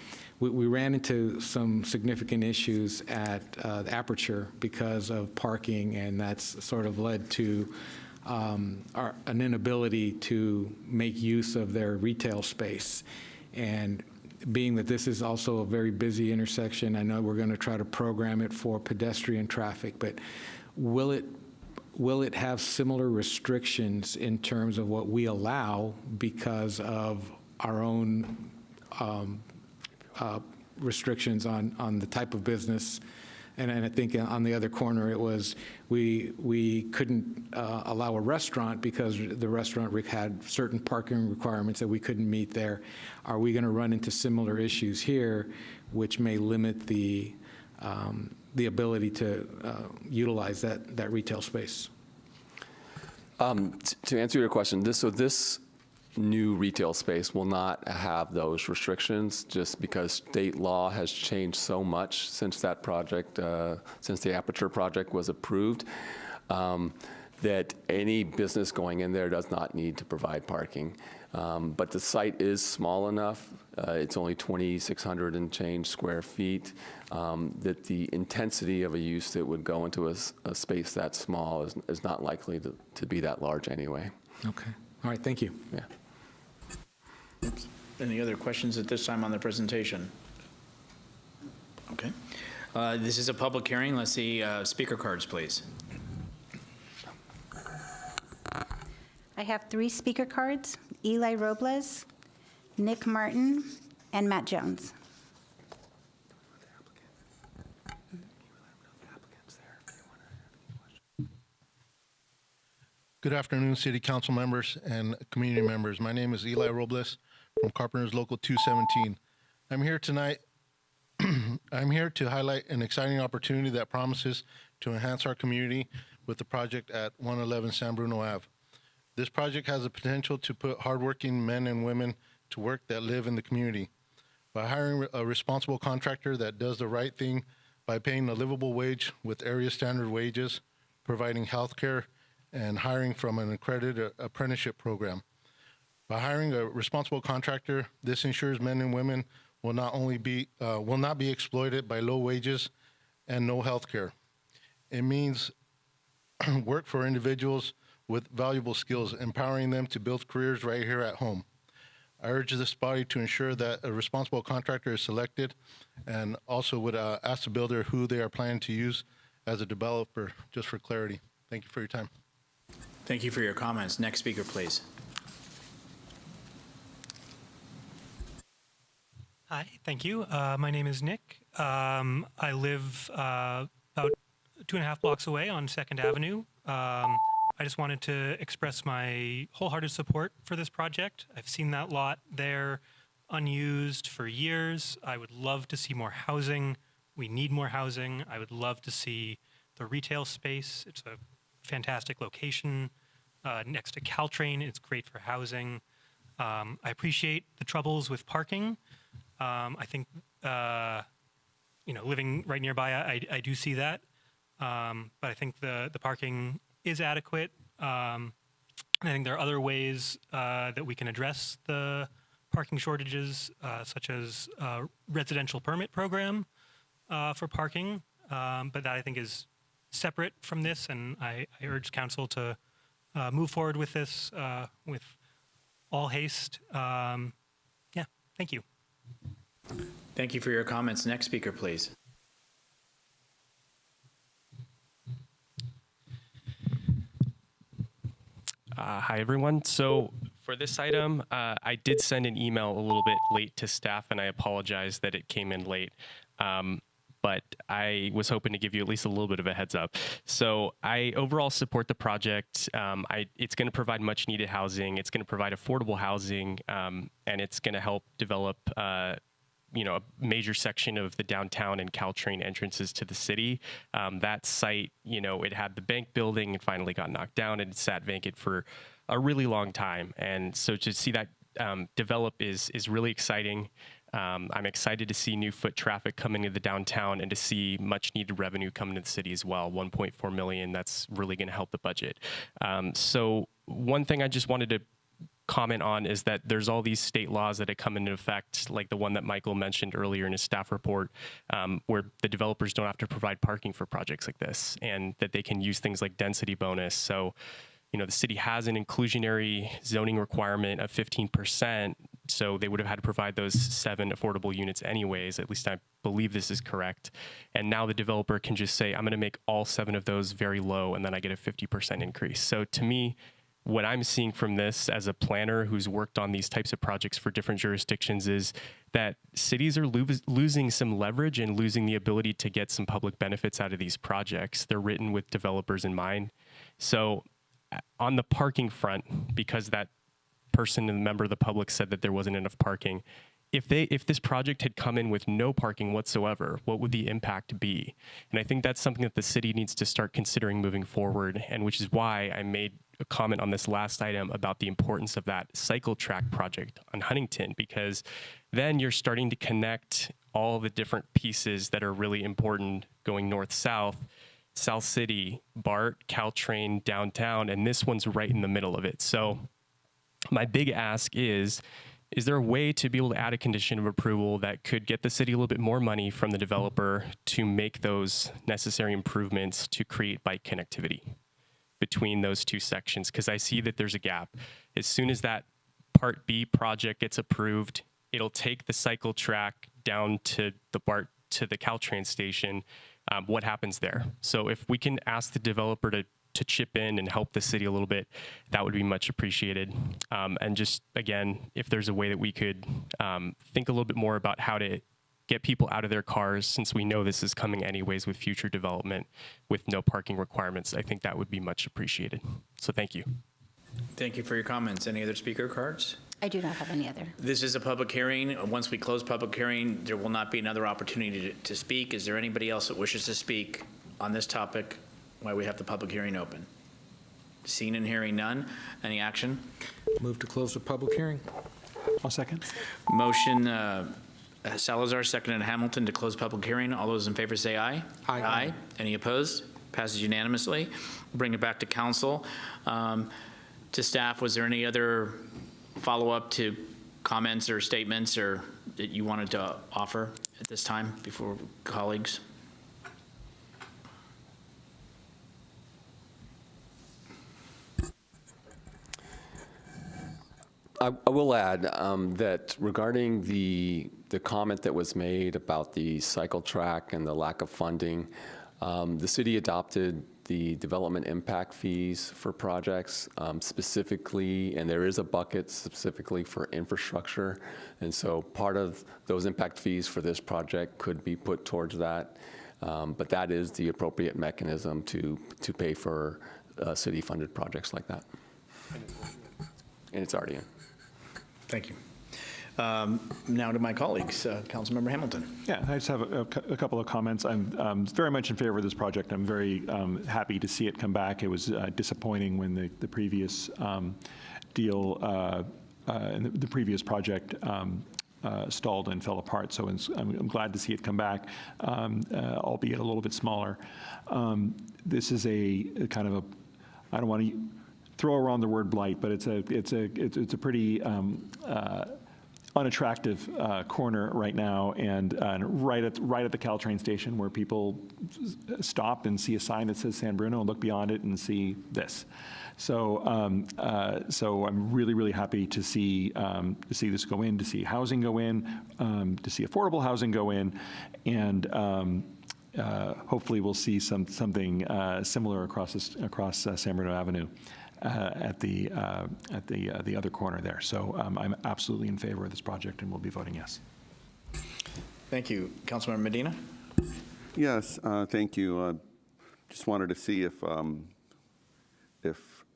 We ran into some significant issues at the Aperture because of parking, and that's sort of led to an inability to make use of their retail space. And being that this is also a very busy intersection, I know we're going to try to program it for pedestrian traffic, but will it have similar restrictions in terms of what we allow because of our own restrictions on the type of business? And I think on the other corner, it was we couldn't allow a restaurant because the restaurant had certain parking requirements that we couldn't meet there. Are we going to run into similar issues here, which may limit the ability to utilize that retail space? To answer your question, this new retail space will not have those restrictions just because state law has changed so much since that project, since the Aperture project was approved, that any business going in there does not need to provide parking. But the site is small enough, it's only 2,600 and change square feet, that the intensity of a use that would go into a space that small is not likely to be that large anyway. Okay. All right. Thank you. Yeah. Any other questions at this time on the presentation? Okay. This is a public hearing. Let's see speaker cards, please. I have 3 speaker cards: Eli Robles, Nick Martin, and Matt Jones. Good afternoon, City Council members and community members. My name is Eli Robles from Carpenters Local 217. I'm here tonight. I'm here to highlight an exciting opportunity that promises to enhance our community with the project at 111 San Bruno Ave. This project has the potential to put hardworking men and women to work that live in the community. By hiring a responsible contractor that does the right thing by paying a livable wage with area standard wages, providing health care, and hiring from an accredited apprenticeship program. By hiring a responsible contractor, this ensures men and women will not be exploited by low wages and no health care. It means work for individuals with valuable skills, empowering them to build careers right here at home. I urge this body to ensure that a responsible contractor is selected, and also would ask the builder who they are planning to use as a developer, just for clarity. Thank you for your time. Thank you for your comments. Next speaker, please. Hi, thank you. My name is Nick. I live about 2.5 blocks away on 2nd Avenue. I just wanted to express my wholehearted support for this project. I've seen that lot there unused for years. I would love to see more housing. We need more housing. I would love to see the retail space. It's a fantastic location next to Caltrain. It's great for housing. I appreciate the troubles with parking. I think, living right nearby, I do see that. But I think the parking is adequate. And I think there are other ways that we can address the parking shortages, such as residential permit program for parking. But that I think is separate from this, and I urge council to move forward with this with all haste. Thank you. Thank you for your comments. Next speaker, please. Hi, everyone. So for this item, I did send an email a little bit late to staff, and I apologize that it came in late. But I was hoping to give you at least a little bit of a heads up. So I overall support the project. It's going to provide much needed housing. It's going to provide affordable housing, and it's going to help develop a major section of the downtown and Caltrain entrances to the city. That site, it had the bank building and finally got knocked down, and it sat vacant for a really long time. And so to see that develop is really exciting. I'm excited to see new foot traffic coming into the downtown and to see much needed revenue coming to the city as well. 1.4 million, that's really going to help the budget. So one thing I just wanted to comment on is that there's all these state laws that have come into effect, like the one that Michael mentioned earlier in his staff report, where the developers don't have to provide parking for projects like this, and that they can use things like density bonus. So, you know, the city has an inclusionary zoning requirement of 15%, so they would have had to provide those 7 affordable units anyways. At least I believe this is correct. And now the developer can just say, I'm going to make all 7 of those very low, and then I get a 50% increase. So to me, what I'm seeing from this as a planner who's worked on these types of projects for different jurisdictions is that cities are losing some leverage and losing the ability to get some public benefits out of these projects. They're written with developers in mind. So on the parking front, because that person and member of the public said that there wasn't enough parking, if this project had come in with no parking whatsoever, what would the impact be? And I think that's something that the city needs to start considering moving forward, and which is why I made a comment on this last item about the importance of that cycle track project on Huntington, because then you're starting to connect all the different pieces that are really important going north-south, South City, BART, Caltrain, downtown, and this one's right in the middle of it. So my big ask is there a way to be able to add a condition of approval that could get the city a little bit more money from the developer to make those necessary improvements to create bike connectivity between those two sections? Because I see that there's a gap. As soon as that Part B project gets approved, it'll take the cycle track down to the BART to the Caltrain station. What happens there? So if we can ask the developer to chip in and help the city a little bit, that would be much appreciated. And just, again, if there's a way that we could think a little bit more about how to get people out of their cars, since we know this is coming anyways with future development with no parking requirements, I think that would be much appreciated. So thank you. Thank you for your comments. Any other speaker cards? I do not have any other. This is a public hearing. Once we close public hearing, there will not be another opportunity to speak. Is there anybody else that wishes to speak on this topic while we have the public hearing open? Seeing and hearing none. Any action? Move to close the public hearing. I'll second. Motion Salazar, seconded Hamilton, to close public hearing. All those in favor say aye. Aye. Aye. Any opposed? Passes unanimously. We'll bring it back to council. To staff, was there any other follow-up to comments or statements or that you wanted to offer at this time before colleagues? I will add that regarding the comment that was made about the cycle track and the lack of funding, the city adopted the development impact fees for projects specifically, and there is a bucket specifically for infrastructure. And so part of those impact fees for this project could be put towards that. But that is the appropriate mechanism to pay for city-funded projects like that. And it's already in. Thank you. Now to my colleagues, Councilmember Hamilton. Yeah, I just have a couple of comments. I'm very much in favor of this project. I'm very happy to see it come back. It was disappointing when the previous deal, the previous project stalled and fell apart. So I'm glad to see it come back, albeit a little bit smaller. This is a kind of a, I don't want to throw around the word blight, but it's a pretty unattractive corner right now, and right at the Caltrain station, where people stop and see a sign that says San Bruno and look beyond it and see this. So I'm really happy to see this go in, to see housing go in, to see affordable housing go in, and hopefully we'll see something similar across San Bruno Avenue. At the other corner there. So I'm absolutely in favor of this project and will be voting yes. Thank you. Councilmember Medina? Yes, thank you. Just wanted to see if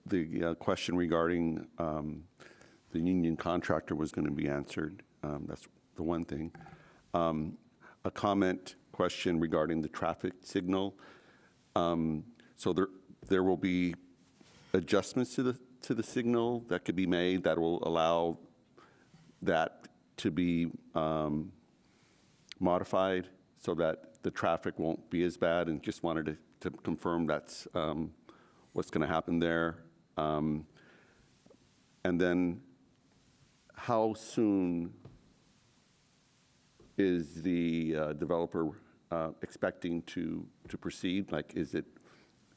the question regarding the union contractor was going to be answered. That's the one thing. A comment question regarding the traffic signal. So there will be adjustments to the signal that could be made that will allow that to be modified so that the traffic won't be as bad, and just wanted to confirm that's what's going to happen there. And then how soon is the developer expecting to proceed? Like, is it,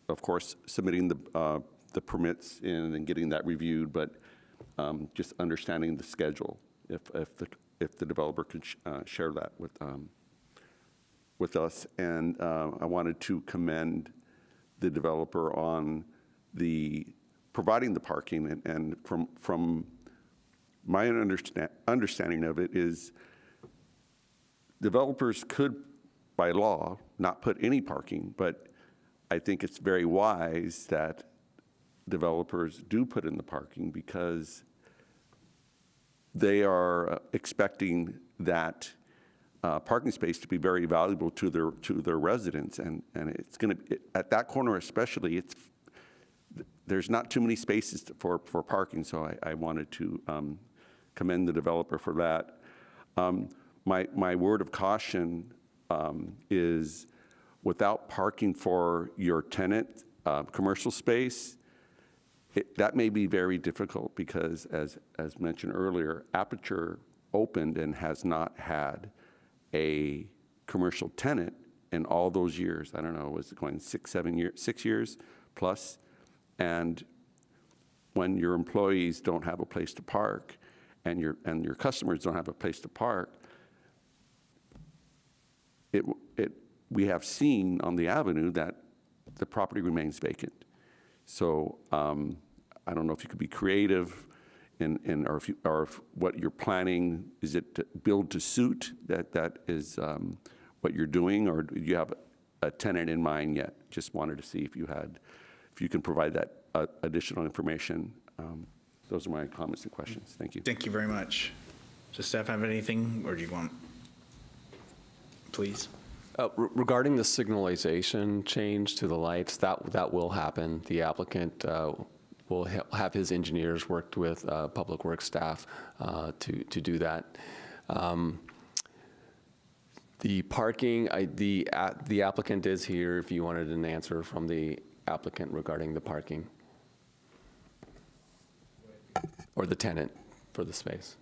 of course, submitting the permits in and getting that reviewed, but just understanding the schedule, if the developer could share that with us. And I wanted to commend the developer on providing the parking, and from my understanding of it is developers could, by law, not put any parking, but I think it's very wise that developers do put in the parking, because they are expecting that parking space to be very valuable to their residents, and it's going to, at that corner especially, there's not too many spaces for parking, so I wanted to commend the developer for that. My word of caution is, without parking for your tenant commercial space, that may be very difficult, because as mentioned earlier, Aperture opened and has not had a commercial tenant in all those years. I don't know, was it going 6 years plus? And when your employees don't have a place to park, and your customers don't have a place to park, we have seen on the avenue that the property remains vacant. So I don't know if you could be creative or if what you're planning, is it to build to suit, that is what you're doing, or do you have a tenant in mind yet? Just wanted to see if you can provide that additional information. Those are my comments and questions. Thank you. Thank you very much. Does staff have anything, or do you want, please? Regarding the signalization change to the lights, that will happen. The applicant will have his engineers worked with Public Works staff to do that. The parking, the applicant is here if you wanted an answer from the applicant regarding the parking, or the tenant for the space.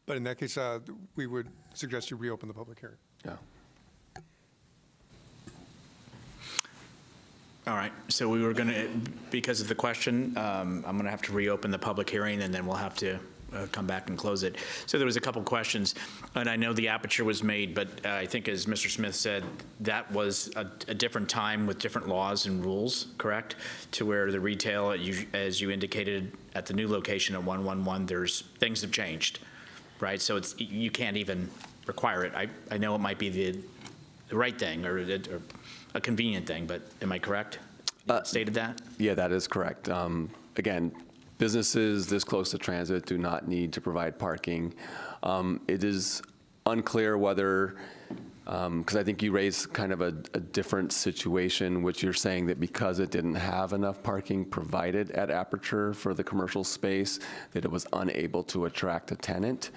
But in that case, we would suggest you reopen the public hearing. Yeah. All right, so we were going to, because of the question, I'm going to have to reopen the public hearing, and then we'll have to come back and close it. So there was a couple questions, and I know the aperture was made, but I think, as Mr. Smith said, that was a different time with different laws and rules, correct? To where the retail, as you indicated, at the new location at 111, things have changed, right? So you can't even require it. I know it might be the right thing, or a convenient thing, but am I correct? Stated that? Yeah, that is correct. Again, businesses this close to transit do not need to provide parking. It is unclear whether, because I think you raised kind of a different situation, which you're saying that because it didn't have enough parking provided at Aperture for the commercial space, that it was unable to attract a tenant.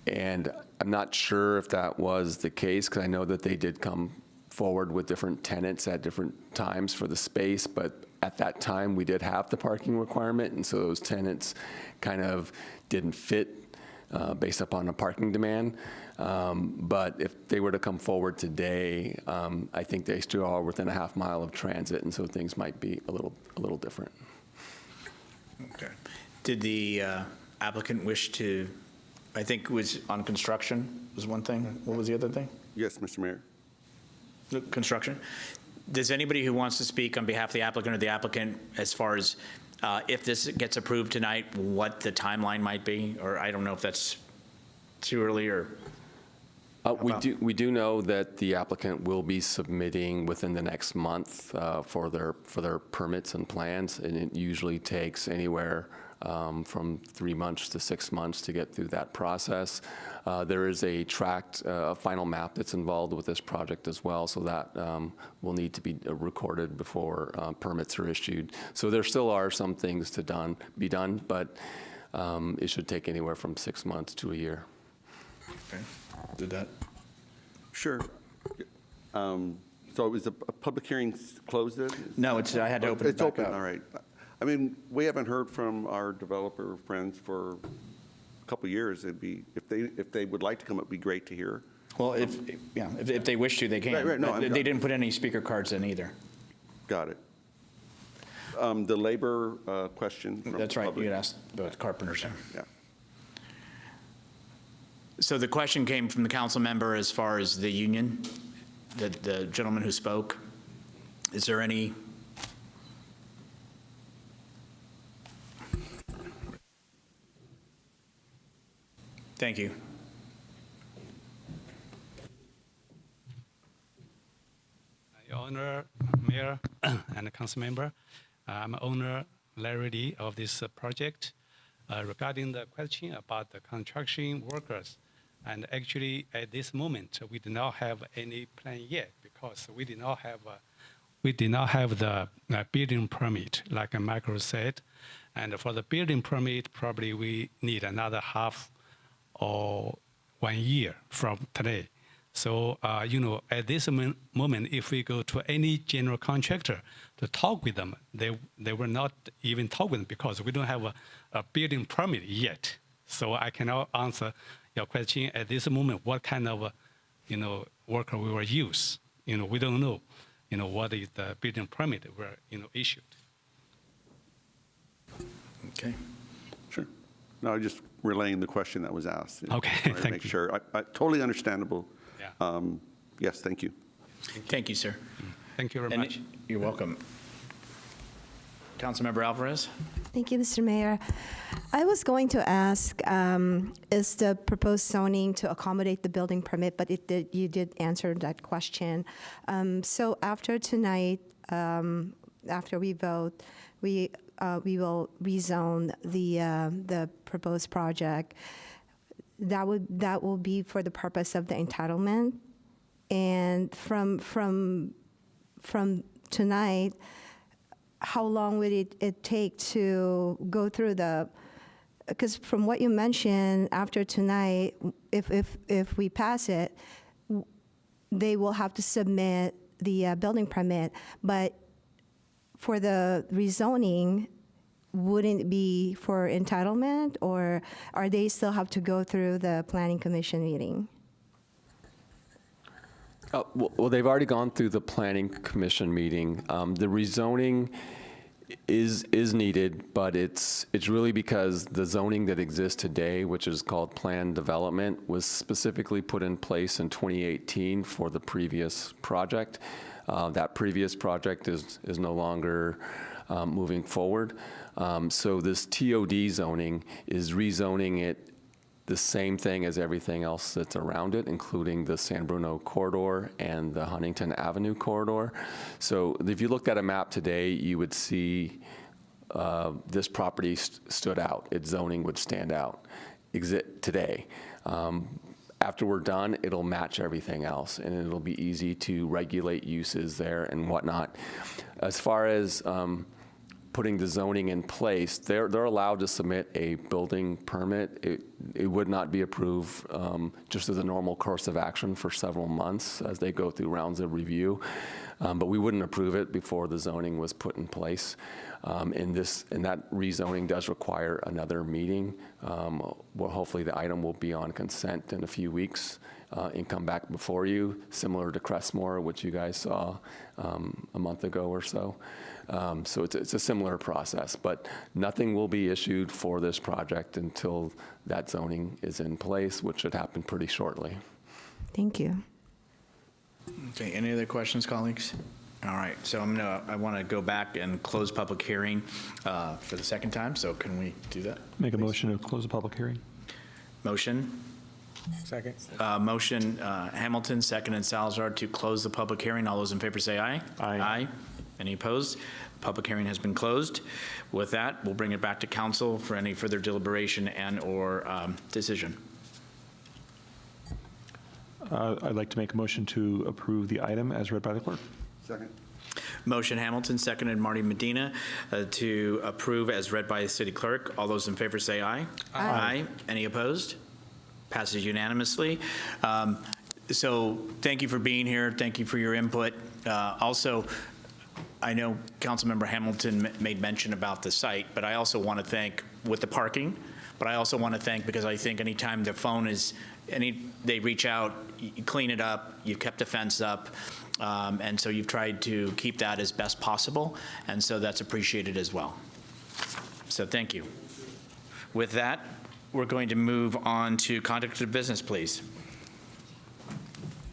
And I'm not sure if that was the case, because I know that they did come forward with different tenants at different times for the space, but at that time we did have the parking requirement, and so those tenants kind of didn't fit based upon a parking demand. But if they were to come forward today, I think they still are within a half mile of transit, and so things might be a little different. Okay. Did the applicant wish to, I think it was on construction was one thing. What was the other thing? Yes, Mr. Mayor. Construction. Does anybody who wants to speak on behalf of the applicant or the applicant, as far as if this gets approved tonight, what the timeline might be? Or I don't know if that's too early, or? We do know that the applicant will be submitting within the next month for their permits and plans, and it usually takes anywhere from 3 months to 6 months to get through that process. There is a tract, a final map that's involved with this project as well, so that will need to be recorded before permits are issued. So there still are some things to be done, but it should take anywhere from 6 months to a year. Okay. Did that? Sure. So is the public hearing closed then? No, I had to open it It's back open, up. all right. I mean, we haven't heard from our developer friends for a couple of years. It'd be, if they would like to come up, it'd be great to hear. Well, if they wish to, they can. Right, no, But they didn't put any speaker cards in either. Got it. The labor question. from That's right, public. you had asked about carpenters. Yeah. So the question came from the council member as far as the union, the gentleman who spoke. Is there any? Thank you. Your Honor, Mayor, and Council Member, I'm owner Larry Lee of this project. Regarding the question about the construction workers, and actually at this moment we do not have any plan yet because we did not have the building permit, like Michael said, and for the building permit probably we need another half or 1 year from today. So, at this moment, if we go to any general contractor to talk with them, they will not even talk with them because we don't have a building permit yet. So I cannot answer your question at this moment, what kind of, worker we will use. We don't know, what is the building permit were, issued. Okay. Sure. No, just relaying the question that was asked. Okay, Wanted to thank make you. sure. I totally understandable. Yeah. Yes, thank you. Thank you, sir. Thank you very And much. you're welcome. Councilmember Alvarez? Thank you, Mr. Mayor. I was going to ask, is the proposed zoning to accommodate the building permit, but you did answer that question. So after tonight, after we vote, we will rezone the proposed project. That will be for the purpose of the entitlement. And from tonight, how long would it take to go through because from what you mentioned, after tonight, if we pass it, they will have to submit the building permit. But for the rezoning, wouldn't it be for entitlement, or are they still have to go through the planning commission meeting? Well, they've already gone through the planning commission meeting. The rezoning is needed, but it's really because the zoning that exists today, which is called planned development, was specifically put in place in 2018 for the previous project. That previous project is no longer moving forward. So this TOD zoning is rezoning it the same thing as everything else that's around it, including the San Bruno corridor and the Huntington Avenue corridor. So if you looked at a map today, you would see this property stood out. Its zoning would stand out today. After we're done, it'll match everything else, and it'll be easy to regulate uses there and whatnot. As far as putting the zoning in place, they're allowed to submit a building permit. It would not be approved just as a normal course of action for several months as they go through rounds of review. But we wouldn't approve it before the zoning was put in place. And that rezoning does require another meeting. Well, hopefully the item will be on consent in a few weeks and come back before you, similar to Crestmore, which you guys saw a month ago or so. So it's a similar process, but nothing will be issued for this project until that zoning is in place, which should happen pretty shortly. Thank you. Okay, any other questions, colleagues? All right, so I want to go back and close public hearing for the second time, so can we do that? Make a motion to close the public hearing. Motion? Second. Motion, Hamilton, second, and Salazar to close the public hearing. All those in favor say aye. Aye. Aye. Any opposed? Public hearing has been closed. With that, we'll bring it back to council for any further deliberation and/or decision. I'd like to make a motion to approve the item as read by the clerk. Second. Motion Hamilton, seconded Marty Medina, to approve as read by the city clerk. All those in favor say aye. Aye. Any opposed? Passes unanimously. So thank you for being here. Thank you for your input. Also, I know Councilmember Hamilton made mention about the site, but I also want to thank with the parking, but I also want to thank because I think anytime the phone is, they reach out, you clean it up, you've kept the fence up, and so you've tried to keep that as best possible, and so that's appreciated as well. So thank you. With that, we're going to move on to conduct of business, please.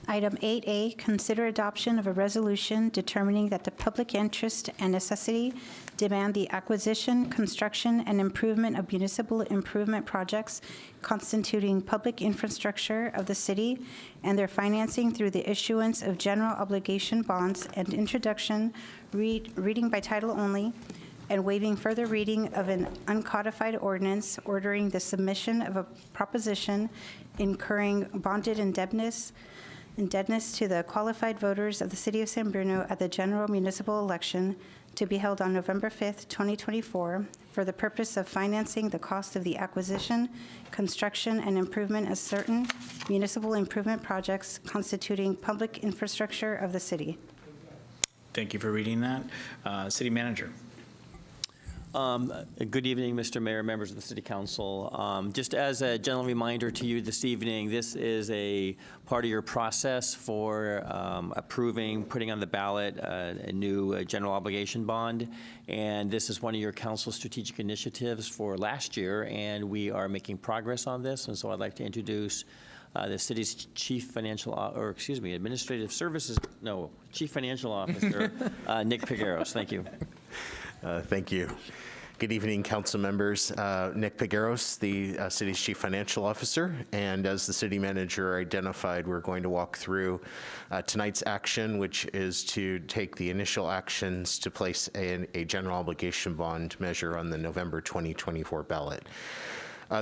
Item 8A, consider adoption of a resolution determining that the public interest and necessity demand the acquisition, construction, and improvement of municipal improvement projects constituting public infrastructure of the city and their financing through the issuance of general obligation bonds and introduction, reading by title only, and waiving further reading of an uncodified ordinance ordering the submission of a proposition incurring bonded indebtedness to the qualified voters of the City of San Bruno at the General Municipal Election to be held on November 5th, 2024, for the purpose of financing the cost of the acquisition, construction, and improvement of certain municipal improvement projects constituting public infrastructure of the city. Thank you for reading that. City Manager. Good evening, Mr. Mayor, members of the City Council. Just as a general reminder to you this evening, this is a part of your process for approving, putting on the ballot a new general obligation bond. And this is one of your council strategic initiatives for last year, and we are making progress on this. And so I'd like to introduce the city's Chief Financial Officer, Nick Pigueros. Thank you. Thank you. Good evening, council members. Nick Pigueros, the city's Chief Financial Officer, and as the city manager identified, we're going to walk through tonight's action, which is to take the initial actions to place a general obligation bond measure on the November 2024 ballot.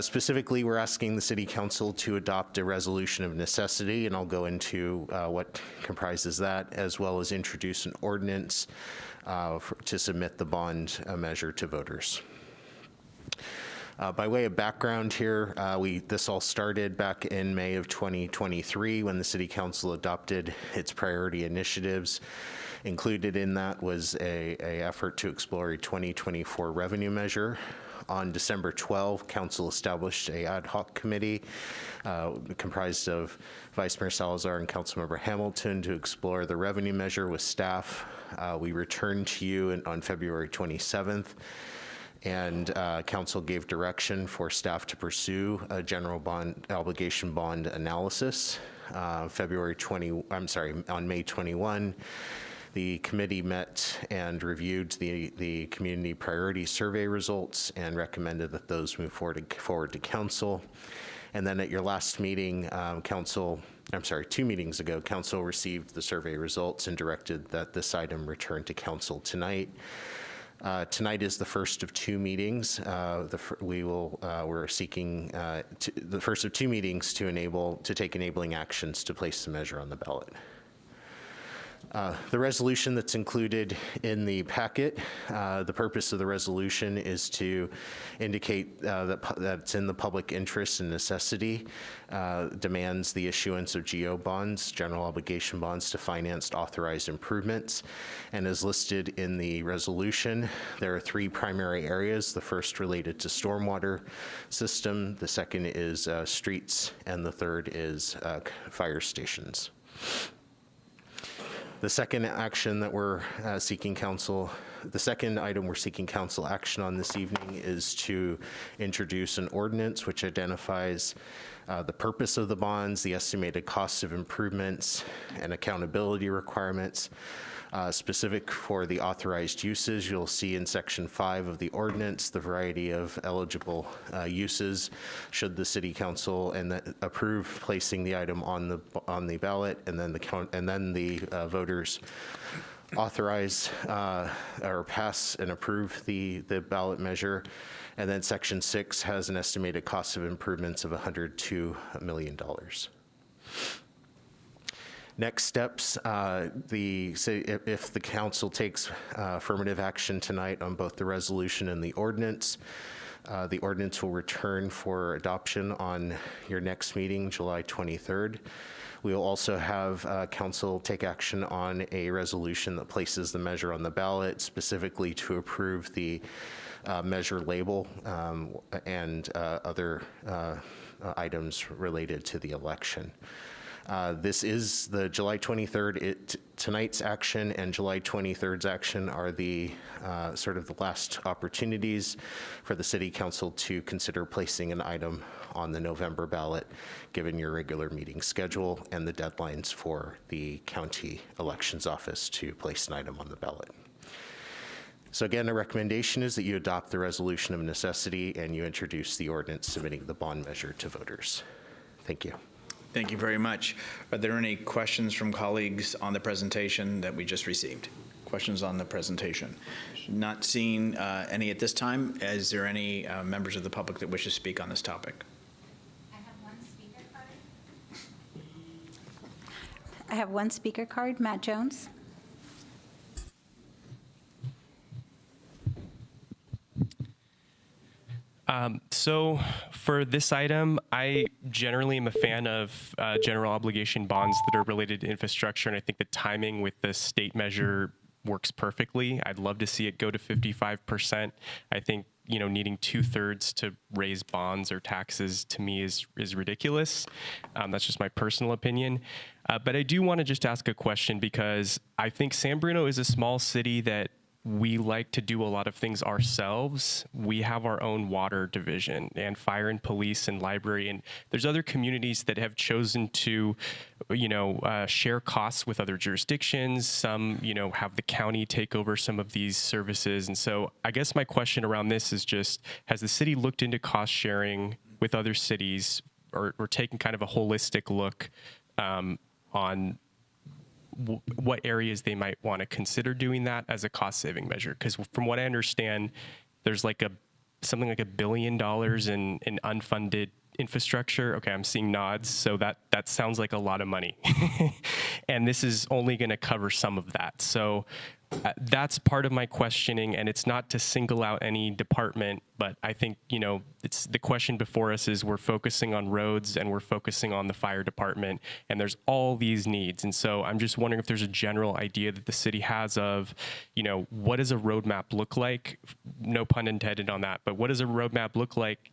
Specifically, we're asking the City Council to adopt a resolution of necessity, and I'll go into what comprises that, as well as introduce an ordinance to submit the bond measure to voters. By way of background here, this all started back in May of 2023 when the City Council adopted its priority initiatives. Included in that was a effort to explore a 2024 revenue measure. On December 12, Council established a ad hoc committee comprised of Vice Mayor Salazar and Councilmember Hamilton to explore the revenue measure with staff. We returned to you on February 27th, and Council gave direction for staff to pursue a general obligation bond analysis. On May 21. The committee met and reviewed the community priority survey results and recommended that those move forward to council. And then at your last meeting, 2 meetings ago, council received the survey results and directed that this item return to council tonight. Tonight is the first of 2 meetings. We're seeking the first of 2 meetings to take enabling actions to place the measure on the ballot. The resolution that's included in the packet, the purpose of the resolution is to indicate that it's in the public interest and necessity, demands the issuance of GO bonds, general obligation bonds, to finance authorized improvements. And as listed in the resolution, there are 3 primary areas. The first related to stormwater system, the second is streets, and the third is fire stations. The second action that we're the second item we're seeking council action on this evening is to introduce an ordinance which identifies the purpose of the bonds, the estimated costs of improvements, and accountability requirements. Specific for the authorized uses, you'll see in section 5 of the ordinance the variety of eligible uses should the city council approve placing the item on the ballot, and then the voters authorize or pass and approve the ballot measure. And then section 6 has an estimated cost of improvements of $102 million. Next steps, if the council takes affirmative action tonight on both the resolution and the ordinance will return for adoption on your next meeting, July 23rd. We will also have council take action on a resolution that places the measure on the ballot, specifically to approve the measure label and other items related to the election. This is the July 23rd. Tonight's action and July 23rd's action are the sort of the last opportunities for the City Council to consider placing an item on the November ballot, given your regular meeting schedule and the deadlines for the County Elections Office to place an item on the ballot. So again, the recommendation is that you adopt the resolution of necessity and you introduce the ordinance submitting the bond measure to voters. Thank you. Thank you very much. Are there any questions from colleagues on the presentation that we just received? Questions on the presentation? Not seeing any at this time. Is there any members of the public that wish to speak on this topic? I have one speaker card. I have one speaker card, Matt Jones. So for this item, I generally am a fan of general obligation bonds that are related to infrastructure, and I think the timing with the state measure works perfectly. I'd love to see it go to 55%. I think, you know, needing 2/3 to raise bonds or taxes to me is ridiculous. That's just my personal opinion. But I do want to just ask a question, because I think San Bruno is a small city that we like to do a lot of things ourselves. We have our own water division and fire and police and library, and there's other communities that have chosen to, you know, share costs with other jurisdictions. Some, you know, have the county take over some of these services. And so I guess my question around this is just, has the city looked into cost sharing with other cities, or taking kind of a holistic look on what areas they might want to consider doing that as a cost-saving measure? Because from what I understand, there's like something like $1 billion in unfunded infrastructure. Okay, I'm seeing nods, so that sounds like a lot of money. And this is only going to cover some of that. So that's part of my questioning, and it's not to single out any department, but I think, you know, it's the question before us is we're focusing on roads and we're focusing on the fire department, and there's all these needs. And so I'm just wondering if there's a general idea that the city has of, you know, what does a roadmap look like? No pun intended on that, but what does a roadmap look like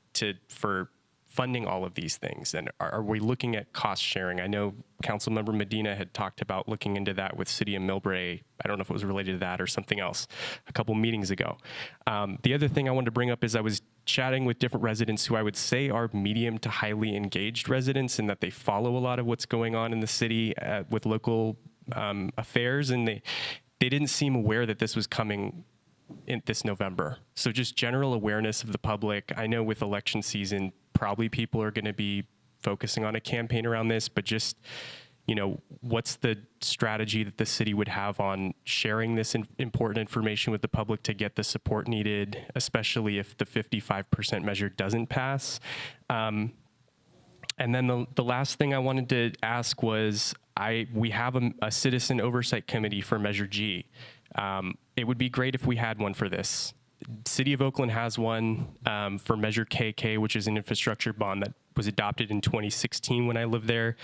for funding all of these things? And are we looking at cost sharing? I know Councilmember Medina had talked about looking into that with City of Millbrae. I don't know if it was related to that or something else a couple meetings ago. The other thing I wanted to bring up is I was chatting with different residents who I would say are medium to highly engaged residents, and that they follow a lot of what's going on in the city with local affairs, and they didn't seem aware that this was coming in this November. So just general awareness of the public. I know with election season, probably people are going to be focusing on a campaign around this, but just, you know, what's the strategy that the city would have on sharing this important information with the public to get the support needed, especially if the 55% measure doesn't pass? And then the last thing I wanted to ask was, we have a citizen oversight committee for Measure G. It would be great if we had one for this. City of Oakland has one for Measure KK, which is an infrastructure bond that was adopted in 2016 when I lived there.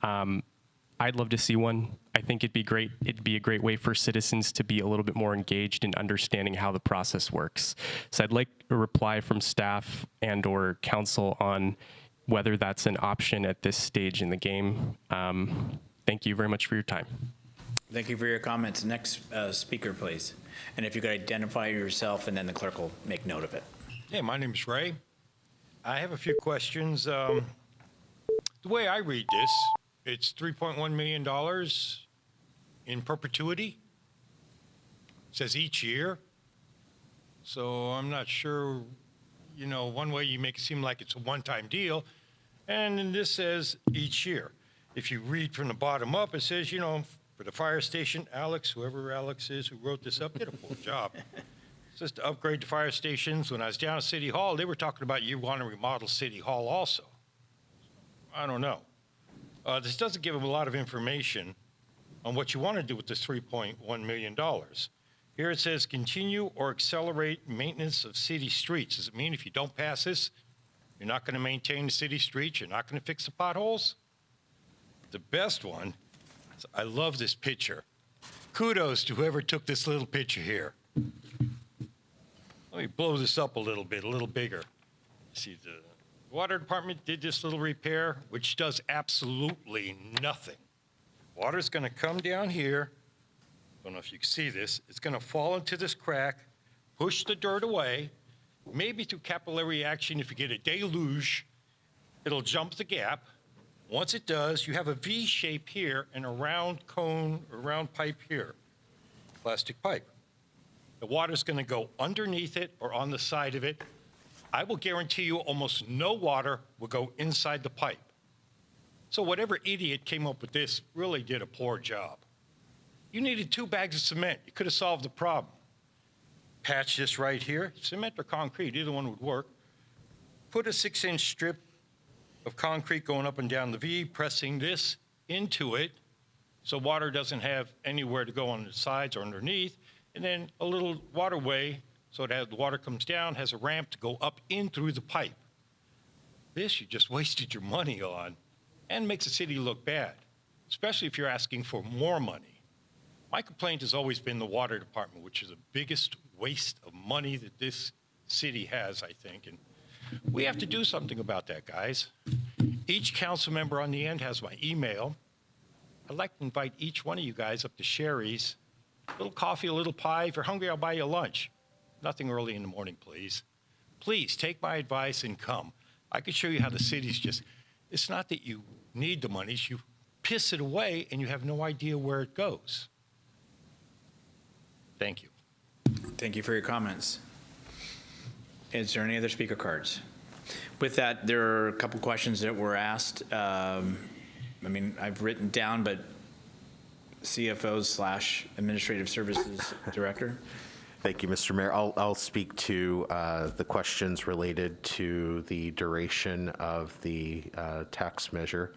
I'd love to see one. I think it'd be great. It'd be a great way for citizens to be a little bit more engaged in understanding how the process works. So I'd like a reply from staff and or council on whether that's an option at this stage in the game. Thank you very much for your time. Thank you for your comments. Next speaker, please. And if you could identify yourself, and then the clerk will make note of it. Hey, my name is Ray. I have a few questions. The way I read this, it's $3.1 million in perpetuity. It says each year. So I'm not sure, you know, one way you make it seem like it's a one-time deal, and then this says each year. If you read from the bottom up, it says, you know, for the fire station, Alex, whoever Alex is who wrote this up, did a poor job. It says to upgrade the fire stations. When I was down at City Hall, they were talking about you want to remodel City Hall also. I don't know. This doesn't give them a lot of information on what you want to do with this $3.1 million. Here it says, continue or accelerate maintenance of city streets. Does it mean if you don't pass this, you're not going to maintain the city streets, you're not going to fix the potholes? The best one, I love this picture. Kudos to whoever took this little picture here. Let me blow this up a little bit, a little bigger. See, the water department did this little repair, which does absolutely nothing. Water's going to come down here. I don't know if you can see this. It's going to fall into this crack, push the dirt away. Maybe through capillary action, if you get a deluge, it'll jump the gap. Once it does, you have a V shape here and a round cone, a round pipe here, plastic pipe. The water's going to go underneath it or on the side of it. I will guarantee you almost no water will go inside the pipe. So whatever idiot came up with this really did a poor job. You needed 2 bags of cement. You could have solved the problem. Patch this right here, cement or concrete, either one would work. Put a 6-inch strip of concrete going up and down the V, pressing this into it so water doesn't have anywhere to go on the sides or underneath, and then a little waterway so that the water comes down, has a ramp to go up in through the pipe. This you just wasted your money on and makes the city look bad, especially if you're asking for more money. My complaint has always been the water department, which is the biggest waste of money that this city has, I think, and we have to do something about that, guys. Each council member on the end has my email. I'd like to invite each one of you guys up to Sherry's. A little coffee, a little pie. If you're hungry, I'll buy you lunch. Nothing early in the morning, please. Please take my advice and come. I could show you how the city's just, it's not that you need the money, you piss it away and you have no idea where it goes. Thank you. Thank you for your comments. Is there any other speaker cards? With that, there are a couple questions that were asked. I mean, I've written down, but CFO/Administrative Services Director. Thank you, Mr. Mayor. I'll speak to the questions related to the duration of the tax measure.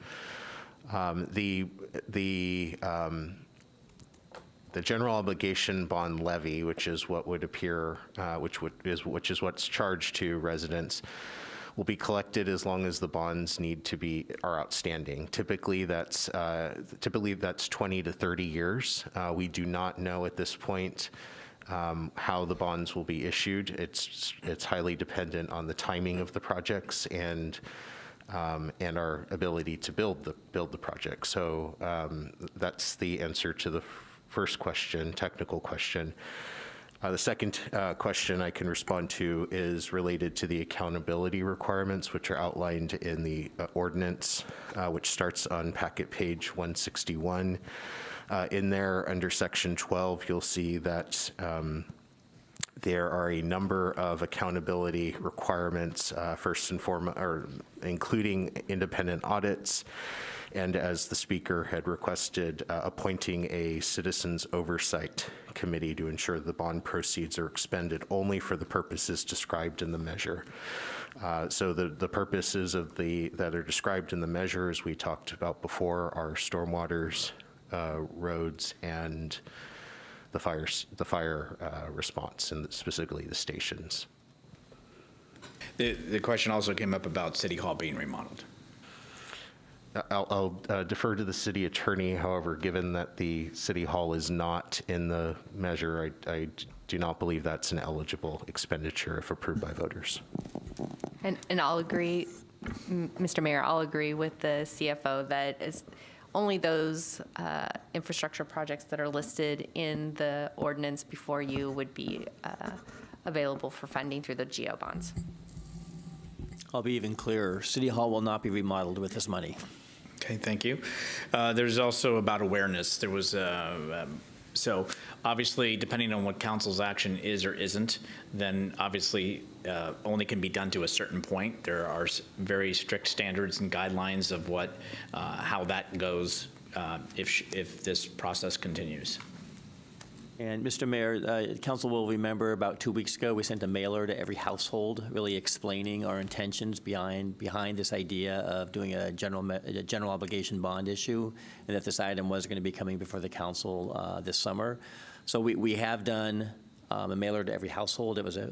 The general obligation bond levy, which is what would appear, which is what's charged to residents, will be collected as long as the bonds are outstanding. Typically, that's 20 to 30 years. We do not know at this point how the bonds will be issued. It's highly dependent on the timing of the projects and our ability to build the project. So that's the answer to the first question, technical question. The second question I can respond to is related to the accountability requirements, which are outlined in the ordinance, which starts on packet page 161. In there, under section 12, you'll see that there are a number of accountability requirements, first and foremost, or including independent audits, and as the speaker had requested, appointing a citizens oversight committee to ensure the bond proceeds are expended only for the purposes described in the measure. So the purposes that are described in the measure, as we talked about before, are stormwaters, roads, and the fire response, and specifically the stations. The question also came up about City Hall being remodeled. I'll defer to the city attorney. However, given that the City Hall is not in the measure, I do not believe that's an eligible expenditure if approved by voters. And I'll agree, Mr. Mayor, I'll agree with the CFO that is only those infrastructure projects that are listed in the ordinance before you would be available for funding through the GO bonds. I'll be even clearer. City Hall will not be remodeled with this money. Okay, thank you. There's also about awareness. There was, so obviously, depending on what council's action is or isn't, then obviously only can be done to a certain point. There are very strict standards and guidelines of what, how that goes if this process continues. And Mr. Mayor, council will remember about 2 weeks ago, we sent a mailer to every household really explaining our intentions behind this idea of doing a general obligation bond issue, and that this item was going to be coming before the council this summer. So we have done a mailer to every household. It was a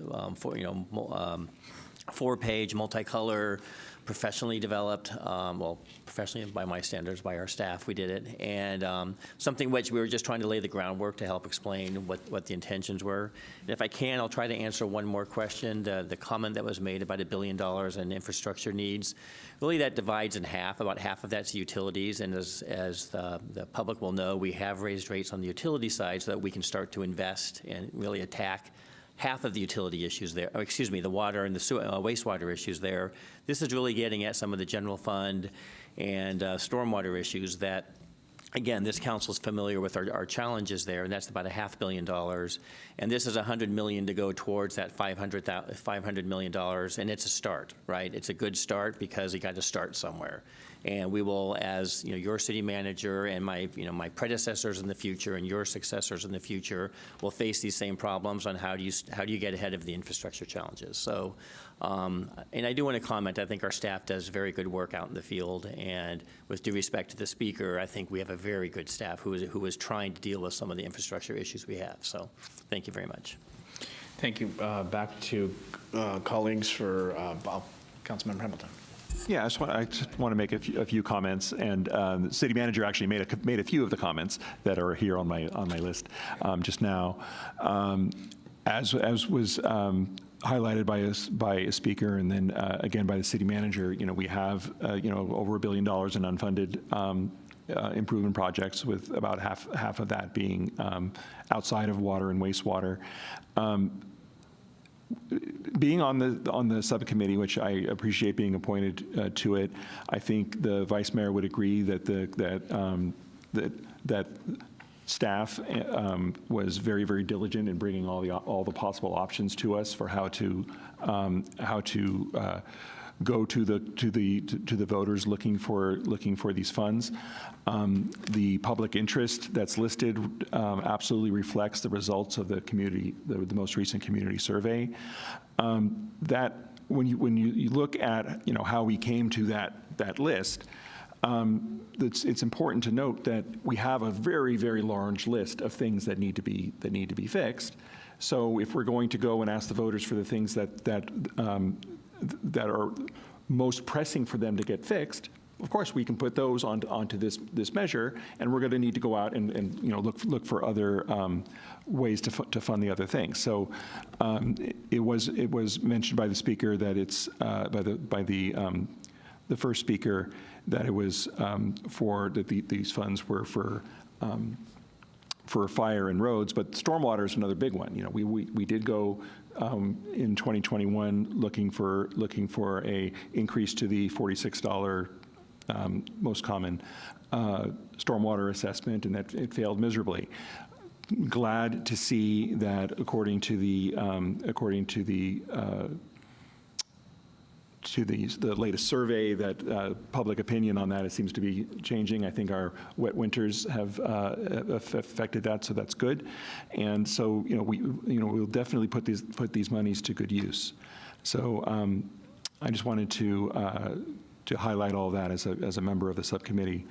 4-page, multicolor, professionally developed, well, professionally by my standards, by our staff, we did it, and something which we were just trying to lay the groundwork to help explain what the intentions were. And if I can, I'll try to answer one more question. The comment that was made about $1 billion in infrastructure needs, really that divides in half. About half of that's utilities, and as the public will know, we have raised rates on the utility side so that we can start to invest and really attack half of the utility issues there, or excuse me, the water and the wastewater issues there. This is really getting at some of the general fund and stormwater issues that, again, this council is familiar with our challenges there, and that's about $500 million. And this is $100 million to go towards that $500 million, and it's a start, right? It's a good start because you got to start somewhere. And we will, as your city manager and my predecessors in the future and your successors in the future will face these same problems on how do you get ahead of the infrastructure challenges. So, and I do want to comment, I think our staff does very good work out in the field, and with due respect to the speaker, I think we have a very good staff who is trying to deal with some of the infrastructure issues we have. So thank you very much. Thank you. Back to colleagues for Councilmember Hamilton. Yeah, I just want to make a few comments, and the city manager actually made a few of the comments that are here on my list just now. As was highlighted by a speaker, and then again by the city manager, we have over $1 billion in unfunded improvement projects, with about half of that being outside of water and wastewater. Being on the subcommittee, which I appreciate being appointed to it, I think the vice mayor would agree that that staff was very, very diligent in bringing all the possible options to us for how to go to the voters looking for these funds. The public interest that's listed absolutely reflects the results of the most recent community survey. That when you look at how we came to that list, it's important to note that we have a very, very large list of things that need to be fixed. So if we're going to go and ask the voters for the things that are most pressing for them to get fixed, of course we can put those onto this measure, and we're going to need to go out and look for other ways to fund the other things. So it was mentioned by the speaker that it's by the first speaker that it was these funds were for fire and roads, but stormwater is another big one. We did go in 2021 looking for a increase to the $46 most common stormwater assessment, and that it failed miserably. Glad to see that according to the latest survey, that public opinion on that, it seems to be changing. I think our wet winters have affected that, so that's good. And so we'll definitely put these monies to good use. So I just wanted to highlight all that as a member of the subcommittee,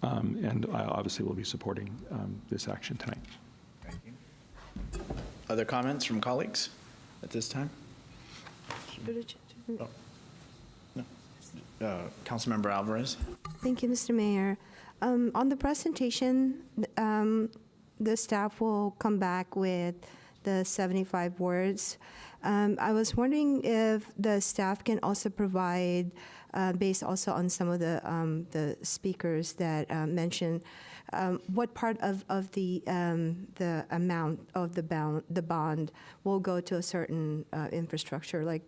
and I obviously will be supporting this action tonight. Thank you. Other comments from colleagues at this time? Oh. Councilmember Alvarez. Thank you, Mr. Mayor. On the presentation, the staff will come back with the 75 words. I was wondering if the staff can also provide, based also on some of the speakers that mentioned, what part of the amount of the bond will go to a certain infrastructure, like